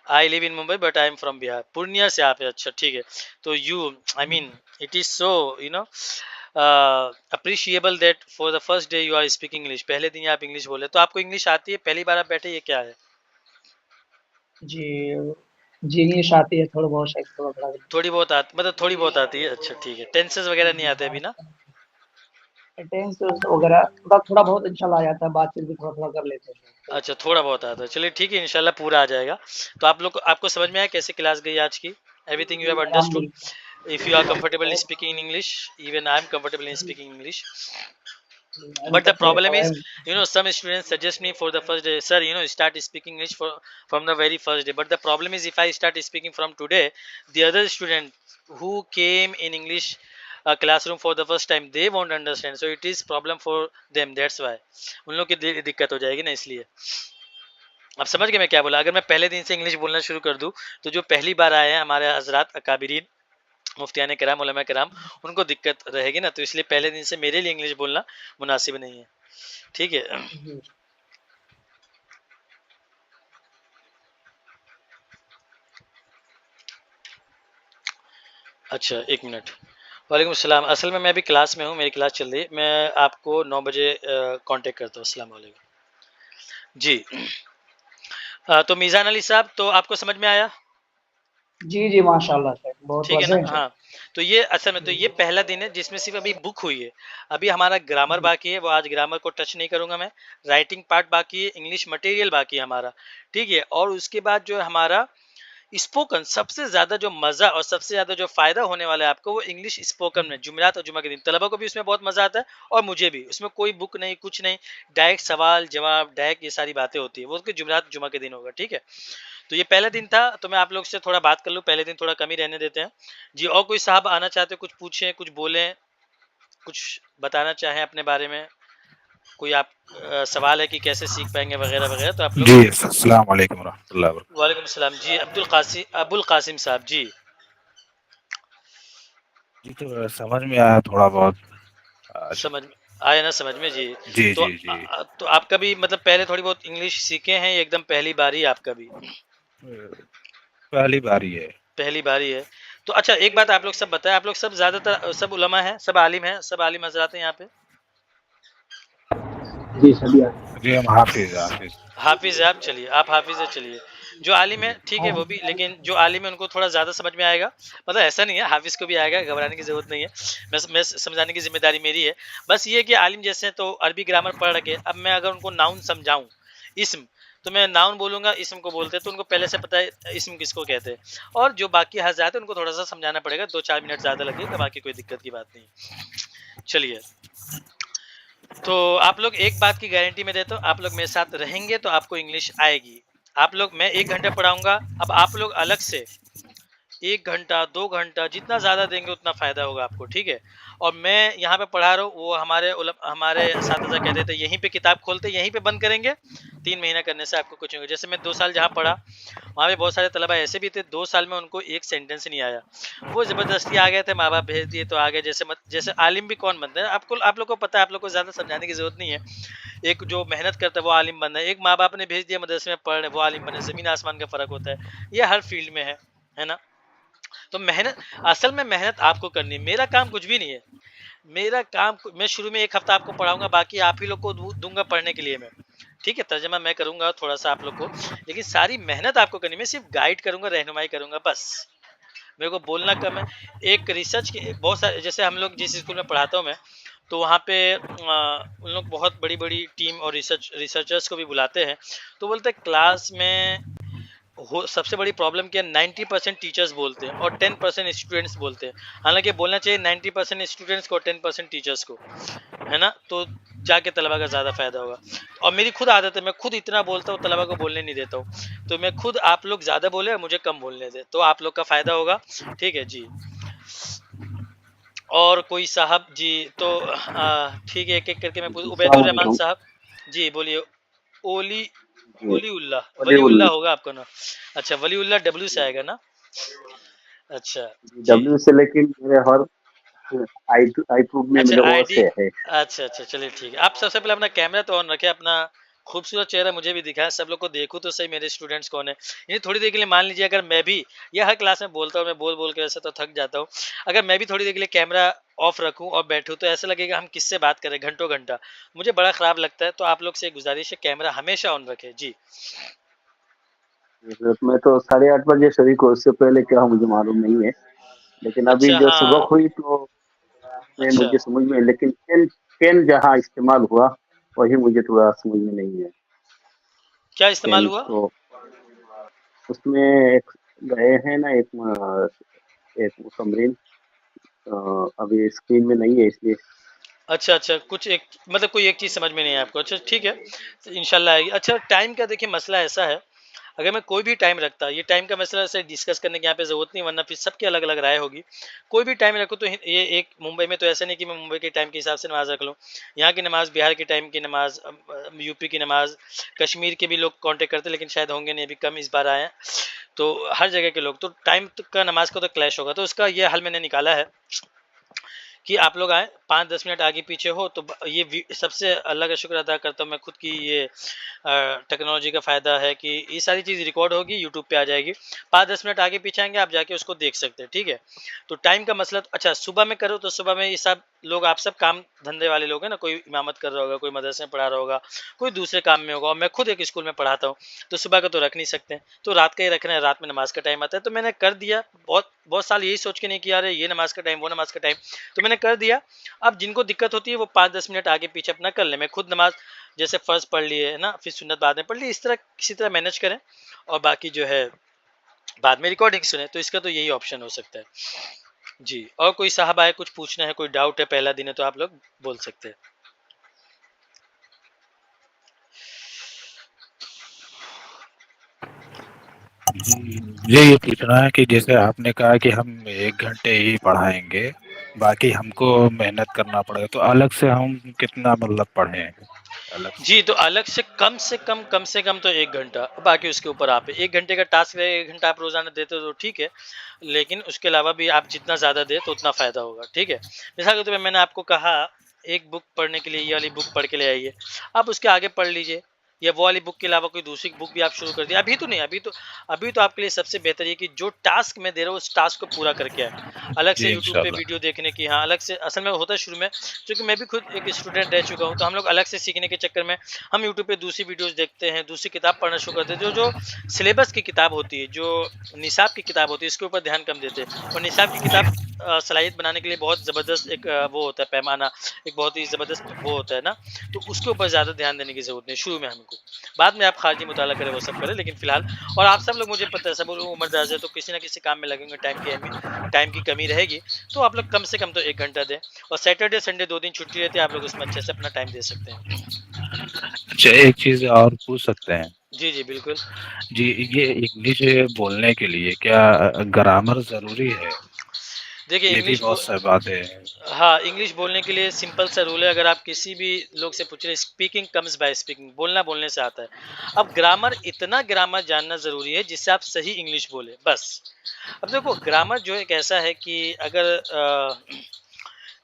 S2: I live in Mumbai, but I am from Bihar. Purnia से आप हैं, अच्छा ठीक है। तो I mean, it is so, appreciable that for the first day you are speaking English. पहले दिन आप इंग्लिश बोले, तो आपको इंग्लिश आती है, पहली बार आप बैठे, ये क्या है?
S1: जी जी, इंग्लिश आती है थोड़ा बहुत शेख, थोड़ा थोड़ा।
S2: थोड़ी बहुत आती, मतलब थोड़ी बहुत आती है, अच्छा ठीक है। टेंसेस वगैरह नहीं आते अभी ना?
S1: टेंस वगैरह थोड़ा थोड़ा बहुत इंशाल्लाह आ जाता है, बातचीत भी थोड़ा थोड़ा कर लेते हैं तो।
S2: अच्छा, थोड़ा बहुत आता है। चलिए ठीक है, इंशाल्लाह पूरा आ जाएगा। तो आप लोग को, आपको समझ में आया कैसे क्लास गई आज की? एवरीथिंग यू
S1: जी
S2: हैव अंडरस्टूड?
S1: अल्हम्दुलिल्लाह।
S2: If you are comfortable in
S1: और
S2: speaking in English, even I am comfortable in
S1: जी
S2: speaking English.
S1: I am
S2: But the problem
S1: I
S2: is,
S1: am
S2: some students suggest me for the first day, sir, start speaking English from the very first day. But the problem is, if I start speaking from today, the other student who came in English classroom for the first time, they won't understand. So it is problem for them. That's why उन लोग की दिक्कत हो जाएगी ना, इसलिए। अब समझ गए मैं क्या बोला? अगर मैं पहले दिन से इंग्लिश बोलना शुरू कर दूं, तो जो पहली बार आए हैं हमारे हजरात अकाबिरीन, मुफ्तियान कराम, उलमा कराम, उनको दिक्कत रहेगी ना। तो इसलिए पहले दिन से मेरे लिए इंग्लिश बोलना मुनासिब नहीं है। ठीक है।
S1: जी।
S2: अच्छा, एक मिनट। वालेकुम अस्सलाम। असल में मैं अभी क्लास में हूँ, मेरी क्लास चल रही है। मैं आपको 9 बजे कांटेक्ट करता हूँ। अस्सलाम वालेकुम। जी। तो मीज़ान अली साहब, तो आपको समझ में आया?
S1: जी, जी, माशाल्लाह सर, बहुत
S2: ठीक है ना?
S1: वाज़ेह सर।
S2: हाँ। तो ये असल में तो ये पहला दिन है जिसमें सिर्फ अभी बुक हुई है। अभी हमारा ग्रामर
S1: जी,
S2: बाकी है, वो आज ग्रामर को टच नहीं करूंगा मैं। राइटिंग पार्ट बाकी है, इंग्लिश मटेरियल बाकी है हमारा। ठीक है। और उसके बाद जो है हमारा स्पोकन, सबसे ज्यादा जो मजा और सबसे ज्यादा जो फायदा होने वाला है आपको, वो इंग्लिश स्पोकन में जुमेरात और जुमा के दिन। तलबा को भी उसमें बहुत मजा आता है और मुझे भी। उसमें कोई बुक नहीं, कुछ नहीं, डायरेक्ट सवाल जवाब, डायरेक्ट ये सारी बातें होती है। वो उसके जुमेरात जुमा के दिन होगा। ठीक है। तो ये पहला दिन था, तो मैं आप लोग से थोड़ा बात कर लूँ। पहले दिन थोड़ा कम ही रहने देते हैं। जी। और कोई साहब आना चाहते, कुछ पूछें, कुछ बोलें, कुछ बताना चाहें अपने बारे में, कोई आप सवाल है कि कैसे सीख पाएंगे वगैरह वगैरह, तो आप लोग।
S3: जी, अस्सलाम वालेकुम रहमतुल्लाहि व बरकातहू।
S2: वालेकुम सलाम जी। अब्दुल कासिम साहब जी।
S3: जी, तो समझ में आया थोड़ा बहुत आज।
S2: समझ में आया ना? समझ में जी।
S3: जी,
S2: तो
S3: जी, जी।
S2: तो आपका भी मतलब पहले थोड़ी बहुत इंग्लिश सीखे हैं, ये एकदम पहली बारी है आपका भी?
S3: पहली बारी है।
S2: पहली बारी है। तो अच्छा, एक बात आप लोग सब बताएं, आप लोग सब ज्यादातर सब उलमा हैं, सब आलिम हैं, सब आलिम हजरात हैं यहाँ पे?
S1: जी, सभी
S3: जी, हम हाफिज।
S2: हाफिज है आप? चलिए, आप हाफिज है, चलिए। जो आलिम है
S3: जी,
S2: ठीक है,
S1: हाँ,
S2: वो भी, लेकिन जो आलिम है उनको थोड़ा ज़्यादा समझ में आएगा। मतलब ऐसा नहीं है, हाफिज को भी आएगा, घबराने की ज़रूरत नहीं है। मैं समझाने की जिम्मेदारी मेरी है। बस ये कि आलिम जैसे हैं तो अरबी ग्रामर पढ़ रखे, अब मैं अगर उनको नाउन समझाऊँ, इसम, तो मैं नाउन बोलूँगा, इसम को बोलते हैं, तो उनको पहले से पता है इसम किसको कहते हैं। और जो बाकी हज़रात है उनको थोड़ा सा समझाना पड़ेगा, 2-4 मिनट ज़्यादा लगेगा, बाकी कोई दिक्कत की बात नहीं। चलिए। तो आप लोग एक बात की गारंटी मैं देता हूँ, आप लोग मेरे साथ रहेंगे तो आपको इंग्लिश आएगी। आप लोग, मैं 1 घंटा पढ़ाऊंगा, अब आप लोग अलग से 1 घंटा 2 घंटा जितना ज़्यादा देंगे उतना फ़ायदा होगा आपको। ठीक है। और मैं यहाँ पे पढ़ा रहा हूँ, वो हमारे असातिज़ा कहते थे यहीं पे किताब खोलते यहीं पे बंद करेंगे, 3 महीना करने से आपको कुछ नहीं होगा। जैसे मैं 2 साल जहाँ पढ़ा, वहाँ पे बहुत सारे तलबा ऐसे भी थे, 2 साल में उनको एक सेंटेंस नहीं आया। वो ज़बरदस्ती आ गए थे, माँ बाप भेज दिए तो आ गए। जैसे आलिम भी कौन बनते हैं, आप लोग को पता है, आप लोग को ज़्यादा समझाने की ज़रूरत नहीं है। एक जो मेहनत करता है वो आलिम बनना है, एक माँ बाप ने भेज दिया मदरसे में पढ़ने, वो आलिम बने। ज़मीन आसमान का फ़र्क होता है, ये हर फील्ड में है ना? तो मेहनत, असल में मेहनत आपको करनी है, मेरा काम कुछ भी नहीं है। मेरा काम, मैं शुरू में 1 हफ्ता आपको पढ़ाऊंगा, बाकी आप ही लोग को दूंगा पढ़ने के लिए मैं। ठीक है, तर्जमा मैं करूंगा थोड़ा सा आप लोग को, लेकिन सारी मेहनत आपको करनी है। मैं सिर्फ गाइड करूंगा, रहनुमाई करूंगा, बस। मेरे को बोलना कम है। एक रिसर्च के बहुत सारे, जैसे हम लोग जिस स्कूल में पढ़ाता हूँ मैं, तो वहाँ पे उन लोग बहुत बड़ी बड़ी टीम और रिसर्चर्स को भी बुलाते हैं। तो बोलते हैं क्लास में सबसे बड़ी प्रॉब्लम क्या है, 90% टीचर्स बोलते हैं और 10% स्टूडेंट्स बोलते हैं। हालांकि बोलना चाहिए 90% स्टूडेंट्स को और 10% टीचर्स को, है ना? तो जाके तलबा का ज़्यादा फायदा होगा। और मेरी खुद आदत है, मैं खुद इतना बोलता हूँ, तलबा को बोलने नहीं देता हूँ। तो मैं खुद, आप लोग ज़्यादा बोले और मुझे कम बोलने दे, तो आप लोग का फायदा होगा। ठीक है जी। और कोई साहब जी? तो ठीक है, एक एक करके मैं पूछ,
S4: अस्सलाम
S2: उबैदुर रहमान
S4: वालेकुम।
S2: साहब। जी बोलिए। ओली
S4: जी,
S2: ओलीउल्लाह, वलीउल्लाह
S4: वलीउल्लाह।
S2: होगा आपका नाम? अच्छा, वलीउल्लाह डब्ल्यू से
S4: जी,
S2: आएगा ना? अच्छा।
S4: जी,
S2: जी।
S4: डब्ल्यू से, लेकिन मेरे हर आई प्रूफ में
S2: अच्छा,
S4: मेरे ओ
S2: आईडी।
S4: से है।
S2: अच्छा अच्छा, चलिए ठीक है। आप सबसे पहले अपना कैमरा तो ऑन रखें, अपना खूबसूरत चेहरा मुझे भी दिखाएं, सब लोग को देखूं तो सही मेरे स्टूडेंट्स कौन है। ये थोड़ी देर के लिए मान लीजिए, अगर मैं भी, ये हर क्लास में बोलता हूँ, मैं बोल बोल के वैसे तो थक जाता हूँ, अगर मैं भी थोड़ी देर के लिए कैमरा ऑफ रखूं और बैठूं, तो ऐसा लगेगा हम किससे बात करें घंटों घंटा, मुझे बड़ा खराब लगता है। तो आप लोग से एक गुजारिश है, कैमरा हमेशा ऑन रखें जी।
S4: मैं तो 8:30 बजे शरीक हूँ, उससे पहले क्या मुझे मालूम नहीं है। लेकिन अभी
S2: अच्छा
S4: जो सुबह
S2: हाँ।
S4: हुई तो मैं
S2: अच्छा।
S4: मुझे समझ में, लेकिन 10 पेन जहाँ इस्तेमाल हुआ वही मुझे थोड़ा समझ में नहीं है।
S2: क्या इस्तेमाल
S4: पेन
S2: हुआ?
S4: तो उसमें एक गए हैं ना, एक सबमरीन अभी स्क्रीन में नहीं है इसलिए।
S2: अच्छा अच्छा, कुछ एक मतलब कोई एक चीज समझ में नहीं है आपको। अच्छा ठीक है, तो इंशाल्लाह आएगी। अच्छा टाइम का देखिए मसला ऐसा है, अगर मैं कोई भी टाइम रखता, ये टाइम का मसला से डिस्कस करने की यहाँ पे जरूरत नहीं, वरना फिर सबकी अलग अलग राय होगी। कोई भी टाइम रखो तो ये एक मुंबई में तो ऐसा नहीं कि मैं मुंबई के टाइम के हिसाब से नमाज रख लूँ। यहाँ की नमाज, बिहार के टाइम की नमाज, यूपी की नमाज, कश्मीर के भी लोग कांटेक्ट करते, लेकिन शायद होंगे नहीं, अभी कम इस बार आए हैं। तो हर जगह के लोग तो टाइम का नमाज का तो क्लैश होगा। तो उसका ये हल मैंने निकाला है कि आप लोग आए 5-10 मिनट आगे पीछे हो तो ये सबसे अल्लाह का शुक्र अदा करता हूँ मैं खुद की, ये टेक्नोलॉजी का फ़ायदा है कि ये सारी चीज़ रिकॉर्ड होगी, यूट्यूब पे आ जाएगी। 5-10 मिनट आगे पीछे आएंगे, आप जाके उसको देख सकते हैं, ठीक है। तो टाइम का मसला तो अच्छा सुबह में करो तो सुबह में ये सब लोग, आप सब काम धंधे वाले लोग हैं ना, कोई इमामत कर रहा होगा, कोई मदरसे में पढ़ा रहा होगा, कोई दूसरे काम में होगा, और मैं खुद एक स्कूल में पढ़ाता हूँ, तो सुबह का तो रख नहीं सकते, तो रात का ही रखना है, रात में नमाज का टाइम आता है। तो मैंने कर दिया, बहुत बहुत साल यही सोच के नहीं किया अरे ये नमाज का टाइम, वो नमाज का टाइम, तो मैंने कर दिया। अब जिनको दिक्कत होती है वो 5-10 मिनट आगे पीछे अपना कर ले। मैं खुद नमाज जैसे फ़र्ज़ पढ़ लिए है ना, फिर सुन्नत बाद में पढ़ ली, इस तरह किसी तरह मैनेज करें, और बाकी जो है बाद में रिकॉर्डिंग सुने। तो इसका तो यही ऑप्शन हो सकता है जी। और कोई साहब आए, कुछ पूछना है, कोई डाउट है, पहला दिन है तो आप लोग बोल सकते हैं।
S3: मुझे ये पूछना है कि जैसे आपने कहा कि हम 1 घंटे ही पढ़ाएंगे, बाकी हमको मेहनत करना पड़ेगा, तो अलग से हम कितना मतलब पढ़ें अलग से?
S2: जी, तो अलग से कम तो 1 घंटा, बाकी उसके ऊपर आप 1 घंटे का टास्क रहे, 1 घंटा आप रोजाना देते हो तो ठीक है, लेकिन उसके अलावा भी आप जितना ज़्यादा दे तो उतना फ़ायदा होगा, ठीक है। मिसाल के तौर पे मैंने आपको कहा एक बुक पढ़ने के लिए, ये वाली बुक पढ़ के ले आइए, आप उसके आगे पढ़ लीजिए, या वो वाली बुक के अलावा कोई दूसरी बुक भी आप शुरू कर दिए। अभी तो आपके लिए सबसे बेहतर ये कि जो टास्क मैं दे रहा हूँ उस टास्क को पूरा करके आए। अलग से
S3: जी
S2: यूट्यूब पे
S3: इंशाल्लाह।
S2: वीडियो देखने की, हाँ अलग से असल में होता है शुरू में, क्योंकि मैं भी खुद एक स्टूडेंट रह चुका हूँ, तो हम लोग अलग से सीखने के चक्कर में हम यूट्यूब पे दूसरी वीडियोस देखते हैं, दूसरी किताब पढ़ना शुरू करते हैं, जो जो सिलेबस की किताब होती है, जो निसाब की किताब होती है, इसके ऊपर ध्यान कम देते हैं। और निसाब की किताब सलाहियत बनाने के लिए बहुत ज़बरदस्त एक वो होता है पैमाना, एक बहुत ही ज़बरदस्त वो होता है ना, तो उसके ऊपर ज़्यादा ध्यान देने की ज़रूरत नहीं शुरू में हमको। बाद में आप खारजी मुताला करें वो सब करें, लेकिन फ़िलहाल और आप सब लोग, मुझे पता है सब लोग उम्र दराज है, तो किसी ना किसी काम में लगेंगे, टाइम की कमी रहेगी, तो आप लोग कम से कम तो 1 घंटा दें। और सैटरडे संडे 2 दिन छुट्टी रहती है, आप लोग उसमें अच्छे से अपना टाइम दे सकते हैं।
S3: अच्छा, एक चीज और पूछ सकते हैं?
S2: जी जी बिल्कुल।
S3: जी, ये इंग्लिश बोलने के लिए क्या ग्रामर जरूरी है?
S2: देखिए
S3: ये भी
S2: इंग्लिश
S3: बहुत सारी बातें हैं।
S2: हाँ, इंग्लिश बोलने के लिए सिंपल सा रूल है, अगर आप किसी भी लोग से पूछ रहे, स्पीकिंग कम्स बाय स्पीकिंग, बोलना बोलने से आता है। अब ग्रामर, इतना ग्रामर जानना ज़रूरी है जिससे आप सही इंग्लिश बोले, बस। अब देखो ग्रामर जो एक ऐसा है कि अगर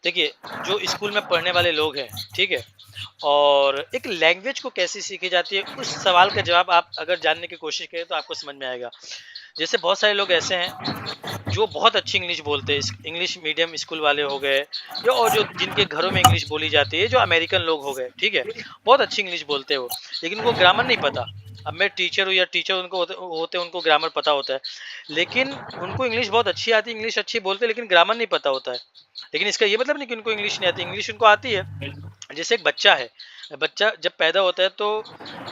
S2: देखिए जो स्कूल में पढ़ने वाले लोग हैं, ठीक है, और एक लैंग्वेज को कैसे सीखी जाती है, उस सवाल का जवाब आप अगर जानने की कोशिश करें तो आपको समझ में आएगा। जैसे बहुत सारे लोग ऐसे हैं जो बहुत अच्छी इंग्लिश बोलते हैं, इंग्लिश मीडियम स्कूल वाले हो गए, या और जो जिनके घरों में इंग्लिश बोली जाती है, जो अमेरिकन लोग हो गए, ठीक है, बहुत अच्छी इंग्लिश बोलते हैं वो, लेकिन उनको ग्रामर नहीं पता। अब मैं टीचर हूँ, या टीचर उनको होते हैं, उनको ग्रामर पता होता है, लेकिन उनको इंग्लिश बहुत अच्छी आती है, इंग्लिश अच्छी बोलते हैं, लेकिन ग्रामर नहीं पता होता है। लेकिन इसका ये मतलब नहीं कि उनको इंग्लिश नहीं आती, इंग्लिश उनको आती है। जैसे एक बच्चा है, बच्चा जब पैदा होता है तो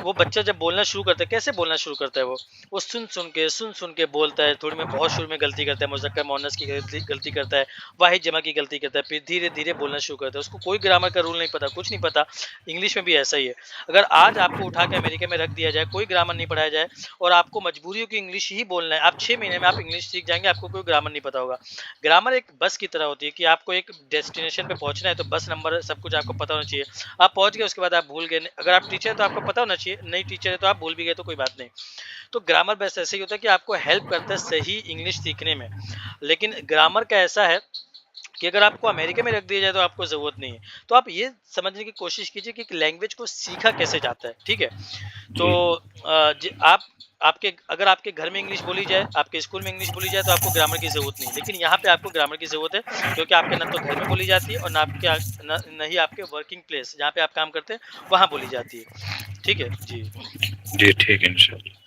S2: वो बच्चा जब बोलना शुरू करता है, कैसे बोलना शुरू करता है, वो सुन सुन के बोलता है, थोड़ी में बहुत शुरू में गलती करता है, मुज़क्कर मुअन्नस की गलती करता है, वाहिद जमा की गलती करता है, फिर धीरे धीरे बोलना शुरू करता है, उसको कोई ग्रामर का रूल नहीं पता, कुछ नहीं पता। इंग्लिश में भी ऐसा ही है। अगर आज आपको उठा के अमेरिका में रख दिया जाए, कोई ग्रामर नहीं पढ़ाया जाए, और आपको मजबूरी हो कि इंग्लिश ही बोलना है, आप 6 महीने में आप इंग्लिश सीख जाएंगे, आपको कोई ग्रामर नहीं पता होगा। ग्रामर एक बस की तरह होती है कि आपको एक डेस्टिनेशन पे पहुंचना है, तो बस नंबर सब कुछ आपको पता होना चाहिए। आप पहुंच गए, उसके बाद आप भूल गए, अगर आप टीचर है तो आपको पता होना चाहिए, नहीं टीचर है तो आप भूल भी गए तो कोई बात नहीं। तो ग्रामर बस ऐसे ही होता है कि आपको हेल्प करता है सही इंग्लिश सीखने में। लेकिन ग्रामर का ऐसा है कि अगर आपको अमेरिका में रख दिया जाए तो आपको ज़रूरत नहीं है। तो आप ये समझने की कोशिश कीजिए कि लैंग्वेज को सीखा कैसे जाता है, ठीक है। तो
S3: जी
S2: आप आपके अगर आपके घर में इंग्लिश बोली जाए, आपके स्कूल में इंग्लिश बोली जाए, तो आपको ग्रामर की ज़रूरत नहीं, लेकिन यहाँ पे आपको ग्रामर की ज़रूरत है, क्योंकि आपके ना तो घर में बोली जाती है, और ना आपके न ही आपके वर्किंग प्लेस जहाँ पे आप काम करते हैं वहाँ बोली जाती है, ठीक है जी।
S3: जी ठीक है इंशाल्लाह।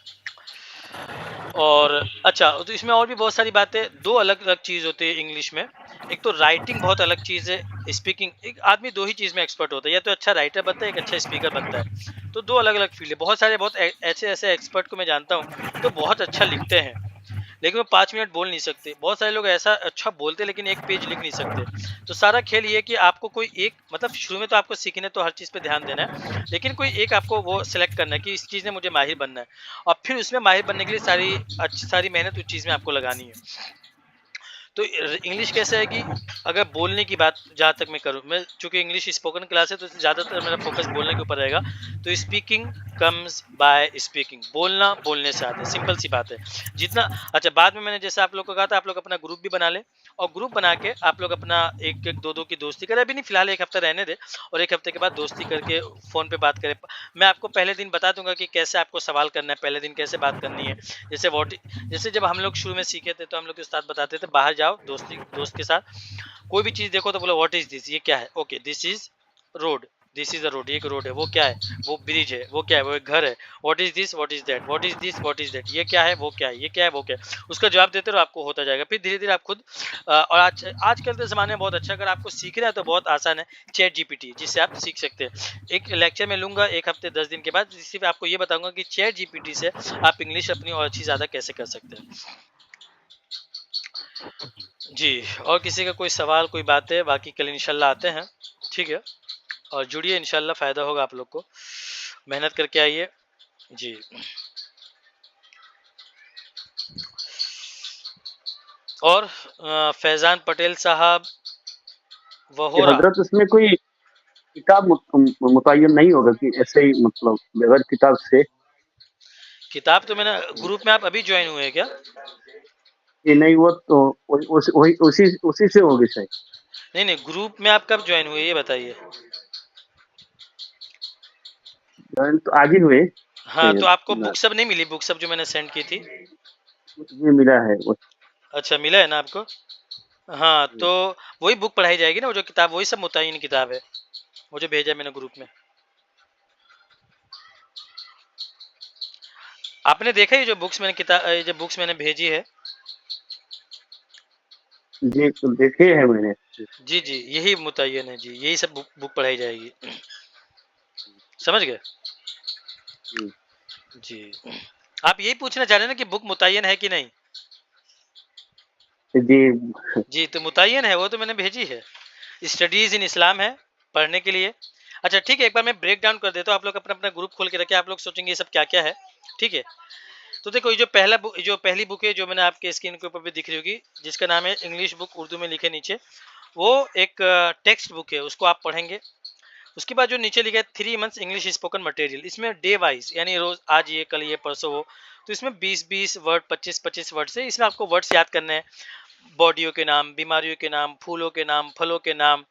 S2: और अच्छा, तो इसमें और भी बहुत सारी बातें, दो अलग अलग चीज़ होती है इंग्लिश में। एक तो राइटिंग बहुत अलग चीज़ है, स्पीकिंग। एक आदमी दो ही चीज़ में एक्सपर्ट होता है, या तो अच्छा राइटर बनता है, एक अच्छा स्पीकर बनता है। तो दो अलग अलग फील्ड है। बहुत सारे बहुत ऐसे ऐसे एक्सपर्ट को मैं जानता हूँ तो बहुत अच्छा लिखते हैं, लेकिन वो 5 मिनट बोल नहीं सकते। बहुत सारे लोग ऐसा अच्छा बोलते हैं लेकिन एक पेज लिख नहीं सकते। तो सारा खेल ये है कि आपको कोई एक, मतलब शुरू में तो आपको सीखने तो हर चीज़ पे ध्यान देना है, लेकिन कोई एक आपको वो सिलेक्ट करना है कि इस चीज़ में मुझे माहिर बनना है, और फिर उसमें माहिर बनने के लिए सारी मेहनत उस चीज़ में आपको लगानी है। तो इंग्लिश कैसे है कि अगर बोलने की बात जहाँ तक मैं करूँ, मैं चूंकि इंग्लिश स्पोकन क्लास है तो ज़्यादातर मेरा फोकस बोलने के ऊपर रहेगा। तो स्पीकिंग कम्स बाय स्पीकिंग, बोलना बोलने से आता है, सिंपल सी बात है। जितना अच्छा, बाद में मैंने जैसे आप लोग को कहा था, आप लोग अपना ग्रुप भी बना ले, और ग्रुप बना के आप लोग अपना एक एक दो दो की दोस्ती करें। अभी नहीं, फिलहाल एक हफ्ता रहने दे, और एक हफ्ते के बाद दोस्ती करके फ़ोन पे बात करें। मैं आपको पहले दिन बता दूंगा कि कैसे आपको सवाल करना है, पहले दिन कैसे बात करनी है। जैसे वॉट, जैसे जब हम लोग शुरू में सीखे थे तो हम लोग के उस्ताद बताते थे, बाहर जाओ दोस्त के साथ, कोई भी चीज़ देखो तो बोलो व्हाट इज दिस, ये क्या है, okay this is road, this is a road, ये एक रोड है, वो क्या है, वो ब्रिज है, वो क्या है, वो एक घर है, what is this, what is that, what is this, what is that, ये क्या है, वो क्या है, ये क्या है, वो क्या है, उसका जवाब देते रहो, आपको होता जाएगा। फिर धीरे धीरे आप खुद और आजकल के ज़माने में बहुत अच्छा, अगर आपको सीखना है तो बहुत आसान है, चैट जीपीटी, जिससे आप सीख सकते हैं। एक लेक्चर में लूंगा 1 हफ्ते 10 दिन के बाद, जिससे आपको ये बताऊंगा कि चैट जीपीटी से आप इंग्लिश अपनी और अच्छी ज़्यादा कैसे कर सकते हैं। जी, और किसी का कोई सवाल, कोई बात है? बाकी कल इंशाल्लाह आते हैं, ठीक है? और जुड़िए, इंशाल्लाह फ़ायदा होगा आप लोग को। मेहनत करके आइए। जी। और फैज़ान पटेल साहब
S4: कि
S2: वहोरा।
S4: हजरत उसमें कोई किताब मुतय्यन नहीं होगा कि ऐसे ही मतलब बगैर किताब से?
S2: किताब तो मैंने ग्रुप में, आप अभी ज्वाइन हुए हैं क्या?
S4: ये नहीं, वो तो वही उसी उसी से होगी शायद।
S2: नहीं नहीं, ग्रुप में आप कब ज्वाइन हुए ये बताइए।
S4: जॉइन तो आज ही हुए।
S2: हाँ, तो आपको
S4: न-
S2: बुक सब नहीं मिली? बुक सब जो मैंने सेंड की थी।
S4: ये मिला है वो।
S2: अच्छा, मिला है ना आपको? हाँ, तो वही बुक पढ़ाई जाएगी ना, वो जो किताब, वही सब मुतय्यन किताब है, वो जो भेजा है मैंने ग्रुप में। आपने देखा ये जो बुक्स मैंने ये जो बुक्स मैंने भेजी है?
S4: जी देखे हैं मैंने।
S2: जी जी, यही मुतय्यन है जी, यही सब बुक पढ़ाई जाएगी। समझ गए?
S4: जी
S2: जी। आप यही पूछना चाह रहे हैं ना कि बुक मुतय्यन है कि नहीं?
S4: जी
S2: जी, तो मुतय्यन है, वो तो मैंने भेजी है। स्टडीज इन इस्लाम है, पढ़ने के लिए। अच्छा ठीक है, एक बार मैं ब्रेक डाउन कर देता हूँ, आप लोग अपना अपना ग्रुप खोल के रखिए, आप लोग सोचेंगे ये सब क्या क्या है। ठीक है, तो देखो, ये जो जो पहली बुक है, जो मैंने आपके स्क्रीन के ऊपर भी दिख रही होगी, जिसका नाम है इंग्लिश बुक, उर्दू में लिखे नीचे, वो एक टेक्स्ट बुक है, उसको आप पढ़ेंगे। उसके बाद जो नीचे लिखा है 3 मंथ्स इंग्लिश स्पोकन मटेरियल, इसमें डे वाइज, यानी रोज आज ये, कल ये, परसों वो, तो इसमें 20-20 वर्ड, 25-25 वर्ड से, इसमें आपको वर्ड्स याद करने हैं। बॉडियों के नाम, बीमारियों के नाम, फूलों के नाम, फलों के नाम,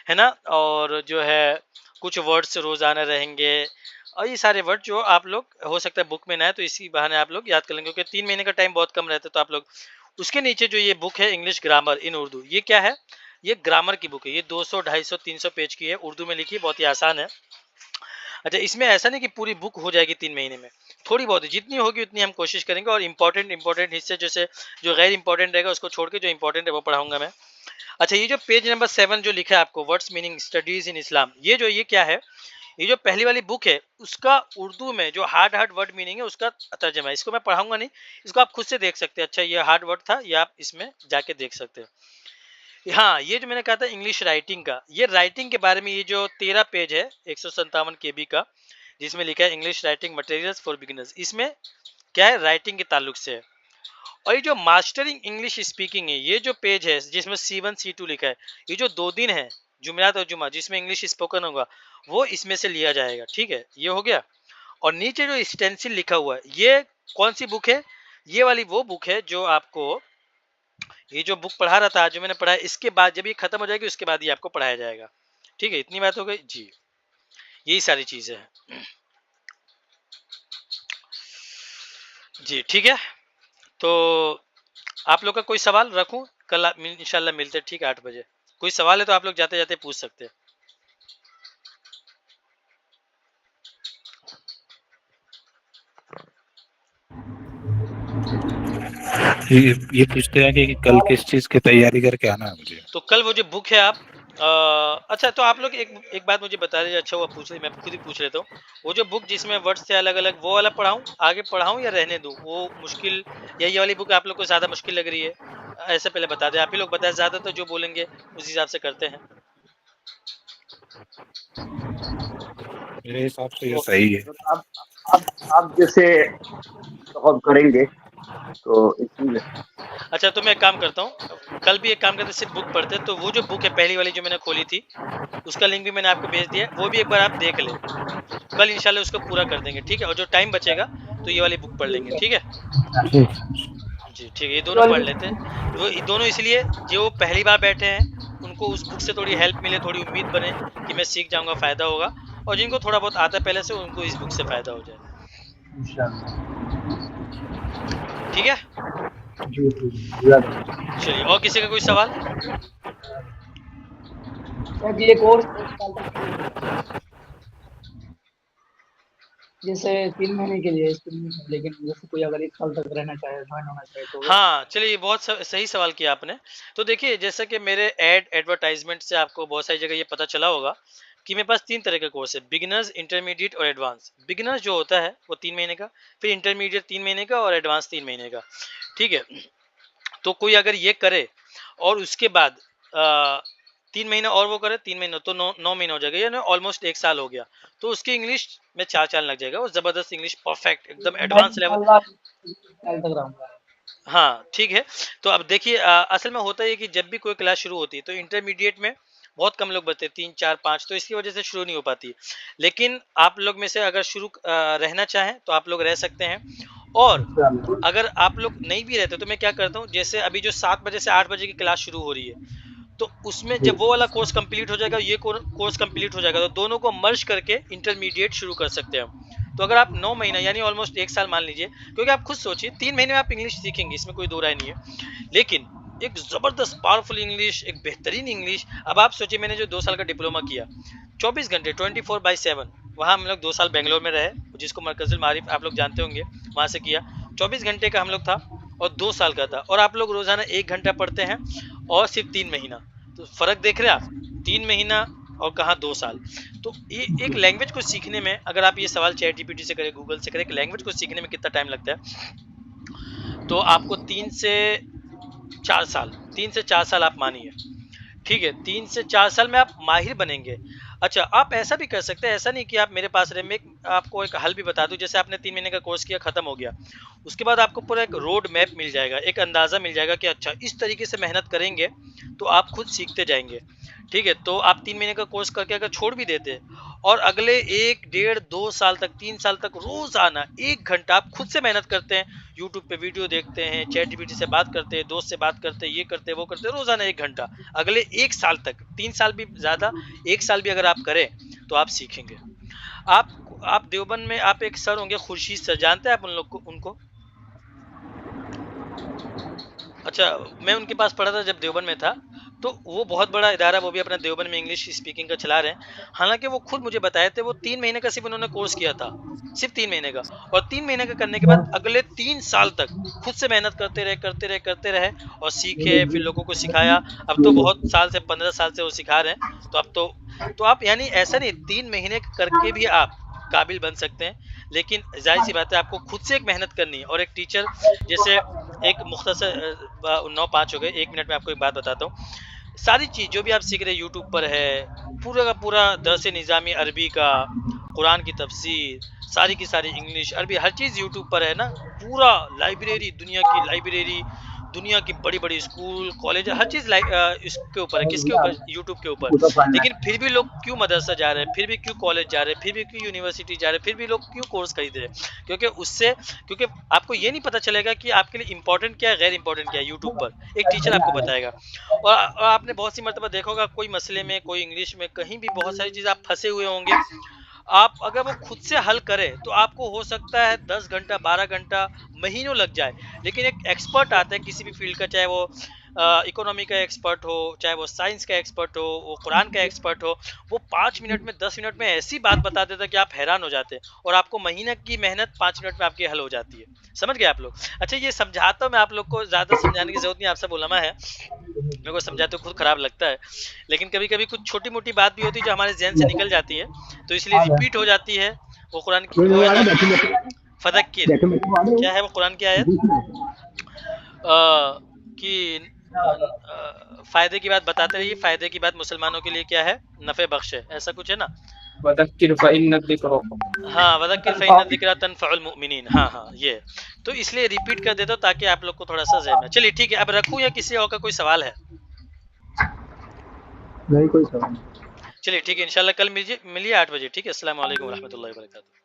S2: है ना? और जो है कुछ वर्ड्स रोजाना रहेंगे, और ये सारे वर्ड जो आप लोग, हो सकता है बुक में ना है तो इसी बहाने आप लोग याद कर लेंगे, क्योंकि 3 महीने का टाइम बहुत कम रहता है, तो आप लोग उसके नीचे जो ये बुक है इंग्लिश ग्रामर इन उर्दू, ये क्या है? ये ग्रामर की बुक है, ये 200, 250, 300 पेज की है, उर्दू में लिखी है, बहुत ही आसान है। अच्छा, इसमें ऐसा नहीं कि पूरी बुक हो जाएगी 3 महीने में, थोड़ी बहुत जितनी होगी उतनी हम कोशिश करेंगे, और इंपॉर्टेंट हिस्से, जैसे जो गैर इंपॉर्टेंट रहेगा उसको छोड़ के जो इंपॉर्टेंट है वो पढ़ाऊंगा मैं। अच्छा, ये जो पेज नंबर 7 जो लिखा है आपको, वर्ड्स मीनिंग स्टडीज इन इस्लाम, ये क्या है? ये जो पहली वाली बुक है, उसका उर्दू में जो हार्ड हार्ड वर्ड मीनिंग है, उसका तर्जमा है। इसको मैं पढ़ाऊंगा नहीं, इसको आप खुद से देख सकते हैं। अच्छा, ये हार्ड वर्ड था, ये आप इसमें जाके देख सकते हैं। हाँ, ये जो मैंने कहा था इंग्लिश राइटिंग का, ये राइटिंग के बारे में, ये जो 13 पेज है 157 KB का, जिसमें लिखा है English writing materials for beginners, इसमें क्या है, राइटिंग के ताल्लुक से है। और ये जो मास्टरिंग इंग्लिश स्पीकिंग है, ये जो पेज है जिसमें C1 C2 लिखा है, ये जो 2 दिन है, जुमेरात और जुमा, जिसमें इंग्लिश स्पोकन होगा, वो इसमें से लिया जाएगा। ठीक है, ये हो गया। और नीचे जो स्टेंसिल लिखा हुआ है, ये कौन सी बुक है? ये वाली वो बुक है जो आपको, ये जो बुक पढ़ा रहा था आज, जो मैंने पढ़ा है, इसके बाद जब ये खत्म हो जाएगी उसके बाद ये आपको पढ़ाया जाएगा। ठीक है, इतनी बात हो गई जी, यही सारी चीजें हैं जी। ठीक है, तो आप लोग का कोई सवाल रखूं? कल इंशाल्लाह मिलते हैं, ठीक है, 8 बजे। कोई सवाल है तो आप लोग जाते जाते पूछ सकते हैं।
S3: ये पूछते हैं कि कल किस चीज की तैयारी करके आना है मुझे।
S2: तो कल वो जो बुक है आप अच्छा तो आप लोग एक बात मुझे बता दीजिए, अच्छा हुआ पूछ ली, मैं खुद ही पूछ लेता हूँ। वो जो बुक जिसमें वर्ड्स थे अलग अलग, वो वाला पढ़ाऊँ, आगे पढ़ाऊँ या रहने दूँ? वो मुश्किल, या ये वाली बुक आप लोग को ज़्यादा मुश्किल लग रही है? ऐसे पहले बता दें, आप ही लोग बताएं, ज़्यादा तो जो बोलेंगे उस हिसाब से करते हैं।
S3: मेरे हिसाब से ये
S4: तो
S3: सही है।
S4: आप जैसे हम करेंगे तो इसलिए।
S2: अच्छा तो मैं एक काम करता हूँ, कल भी एक काम करते, सिर्फ बुक पढ़ते। तो वो जो बुक है पहली वाली जो मैंने खोली थी, उसका लिंक भी मैंने आपको भेज दिया है, वो भी एक बार आप देख लें। कल इंशाल्लाह उसको पूरा कर देंगे, ठीक है? और जो टाइम बचेगा तो ये वाली बुक पढ़ लेंगे, ठीक है जी? ठीक है, ये दोनों पढ़ लेते हैं। वो दोनों इसलिए, जो पहली बार बैठे हैं उनको उस बुक से थोड़ी हेल्प मिले, थोड़ी उम्मीद बने कि मैं सीख जाऊंगा, फायदा होगा। और जिनको थोड़ा बहुत आता है पहले से, उनको इस बुक से फायदा हो जाए, ठीक है? चलिए, और किसी का कोई सवाल?
S1: ये कोर्स जैसे 3 महीने के लिए है, लेकिन जैसे कोई अगर 1 साल तक रहना चाहे, ज्वाइन होना चाहे तो वो?
S2: हाँ, चलिए, बहुत सही सवाल किया आपने। तो देखिए, जैसा कि मेरे एडवर्टाइजमेंट से आपको बहुत सारी जगह ये पता चला होगा कि मेरे पास 3 तरह के कोर्स है, बिगिनर्स, इंटरमीडिएट और एडवांस। बिगिनर्स जो होता है वो 3 महीने का, फिर इंटरमीडिएट 3 महीने का और एडवांस 3 महीने का, ठीक है? तो कोई अगर ये करे और उसके बाद 3 महीना और वो करे, 3 महीना तो 9 महीना हो जाएगा, यानी ऑलमोस्ट 1 साल हो गया। तो उसकी इंग्लिश में 4 साल लग जाएगा, वो जबरदस्त इंग्लिश, परफेक्ट, एकदम एडवांस लेवल।
S1: साल तक रहूंगा।
S2: हाँ, ठीक है। तो अब देखिए, असल में होता है कि जब भी कोई क्लास शुरू होती है तो इंटरमीडिएट में बहुत कम लोग बचते हैं, 3, 4, 5, तो इसकी वजह से शुरू नहीं हो पाती। लेकिन आप लोग में से अगर शुरू रहना चाहें तो आप लोग रह सकते हैं। और अगर आप लोग नहीं भी रहते तो मैं क्या करता हूँ, जैसे अभी जो 7 बजे से 8 बजे की क्लास शुरू हो रही है, तो उसमें जब वो वाला कोर्स कंप्लीट हो जाएगा, ये कोर्स कंप्लीट हो जाएगा, तो दोनों को मर्ज करके इंटरमीडिएट शुरू कर सकते हैं हम। तो अगर आप 9 महीना यानी ऑलमोस्ट 1 साल मान लीजिए, क्योंकि आप खुद सोचिए 3 महीने में आप इंग्लिश सीखेंगे, इसमें कोई दो राय नहीं है। लेकिन एक जबरदस्त पावरफुल इंग्लिश, एक बेहतरीन इंग्लिश। अब आप सोचिए, मैंने जो 2 साल का डिप्लोमा किया, 24 घंटे 24/7, वहाँ हम लोग 2 साल बेंगलोर में रहे, जिसको मरकजुल मारिफ आप लोग जानते होंगे, वहाँ से किया। 24 घंटे का हम लोग था और 2 साल का था। और आप लोग रोजाना 1 घंटा पढ़ते हैं, और सिर्फ 3 महीना। तो फर्क देख रहे हैं आप, 3 महीना और कहाँ 2 साल। तो ये एक लैंग्वेज को सीखने में, अगर आप ये सवाल चैट जीपीटी से करें, गूगल से करें, एक लैंग्वेज को सीखने में कितना टाइम लगता है, तो आपको 3 से 4 साल आप मानिए, ठीक है? 3 से 4 साल में आप माहिर बनेंगे। अच्छा, आप ऐसा भी कर सकते हैं, ऐसा नहीं कि आप मेरे पास रहे। मैं आपको एक हल भी बता दूं, जैसे आपने 3 महीने का कोर्स किया, खत्म हो गया, उसके बाद आपको पूरा एक रोड मैप मिल जाएगा, एक अंदाजा मिल जाएगा कि अच्छा इस तरीके से मेहनत करेंगे तो आप खुद सीखते जाएंगे, ठीक है? तो आप 3 महीने का कोर्स करके अगर छोड़ भी देते हैं और अगले 1, 1.5, 2 साल तक, 3 साल तक रोज आना 1 घंटा आप खुद से मेहनत करते हैं, यूट्यूब पे वीडियो देखते हैं, चैट जीपीटी से बात करते हैं, दोस्त से बात करते हैं, ये करते हैं, वो करते हैं, रोजाना 1 घंटा, अगले 1 साल तक, 3 साल भी ज्यादा, 1 साल भी अगर आप करें तो आप सीखेंगे। आप देवबंद में आप एक सर होंगे, खुर्शीद सर, जानते हैं आप उन लोग को, उनको? अच्छा, मैं उनके पास पढ़ा था जब देवबंद में था। तो वो बहुत बड़ा इदारा, वो भी अपना देवबंद में इंग्लिश स्पीकिंग का चला रहे हैं। हालांकि वो खुद मुझे बताए थे, वो 3 महीने का सिर्फ उन्होंने कोर्स किया था, सिर्फ 3 महीने का। और 3 महीने का करने के बाद अगले 3 साल तक खुद से मेहनत करते रहे और सीखे, फिर लोगों को सिखाया। अब तो बहुत साल से, 15 साल से वो सिखा रहे हैं। तो अब तो आप, यानी ऐसा नहीं 3 महीने करके भी आप काबिल बन सकते हैं। लेकिन जाहिर सी बात है, आपको खुद से एक मेहनत करनी है। और एक टीचर, जैसे एक मुख्तसर 9-5 हो गए, 1 मिनट में आपको एक बात बताता हूँ। सारी चीज जो भी आप सीख रहे हैं यूट्यूब पर है, पूरा का पूरा दरस निज़ामी अरबी का, कुरान की तफसीर, सारी की सारी इंग्लिश, अरबी, हर चीज यूट्यूब पर है ना। पूरा लाइब्रेरी, दुनिया की लाइब्रेरी, दुनिया की बड़ी बड़ी स्कूल, कॉलेज, हर चीज इसके ऊपर है, किसके ऊपर? यूट्यूब के ऊपर। लेकिन फिर भी लोग क्यों मदरसा जा रहे हैं, फिर भी क्यों कॉलेज जा रहे हैं, फिर भी क्यों यूनिवर्सिटी जा रहे हैं, फिर भी लोग क्यों कोर्स खरीद रहे हैं? क्योंकि आपको ये नहीं पता चलेगा कि आपके लिए इंपॉर्टेंट क्या है, गैर इंपॉर्टेंट क्या है। यूट्यूब पर एक टीचर आपको बताएगा। और आपने बहुत सी मरतबा देखा होगा, कोई मसले में, कोई इंग्लिश में, कहीं भी बहुत सारी चीज़ आप फंसे हुए होंगे। आप अगर वो खुद से हल करें तो आपको हो सकता है 10 घंटा, 12 घंटा, महीनों लग जाए। लेकिन एक एक्सपर्ट आता है किसी भी फील्ड का, चाहे वो इकोनॉमी का एक्सपर्ट हो, चाहे वो साइंस का एक्सपर्ट हो, वो कुरान का एक्सपर्ट हो, वो 5 मिनट में 10 मिनट में ऐसी बात बता देता कि आप हैरान हो जाते हैं और आपको महीने की मेहनत 5 मिनट में आपकी हल हो जाती है। समझ गए आप लोग? अच्छा, ये समझाता हूँ मैं आप लोग को, ज़्यादा समझाने की जरूरत नहीं, आप सब उलमा है, मेरे को समझाते खुद खराब लगता है, लेकिन कभी कभी कुछ छोटी मोटी बात भी होती है जो हमारे जहन से निकल जाती है, तो इसलिए रिपीट हो जाती है। वो कुरान की वो है ना, फदक्किर, क्या है वो कुरान की आयत कि फायदे की बात बताते रहिए, फायदे की बात मुसलमानों के लिए क्या है, नफे बख्श है, ऐसा कुछ है ना।
S5: वदक्किर फ़इन्न ज़िक्र।
S2: हाँ, वदक्किर फ़इन्न ज़िक्रा तनफ़उल मुमिनीन। हाँ हाँ, ये तो इसलिए रिपीट कर देता हूँ ताकि आप लोग को थोड़ा सा जहन में। चलिए ठीक है, अब रखूँ या किसी और का कोई सवाल है?
S1: नहीं, कोई सवाल नहीं।
S2: चलिए ठीक है, इंशाल्लाह कल मिलिए 8 बजे। ठीक है, अस्सलाम वालेकुम रहमतुल्लाहि व बरकातुहू।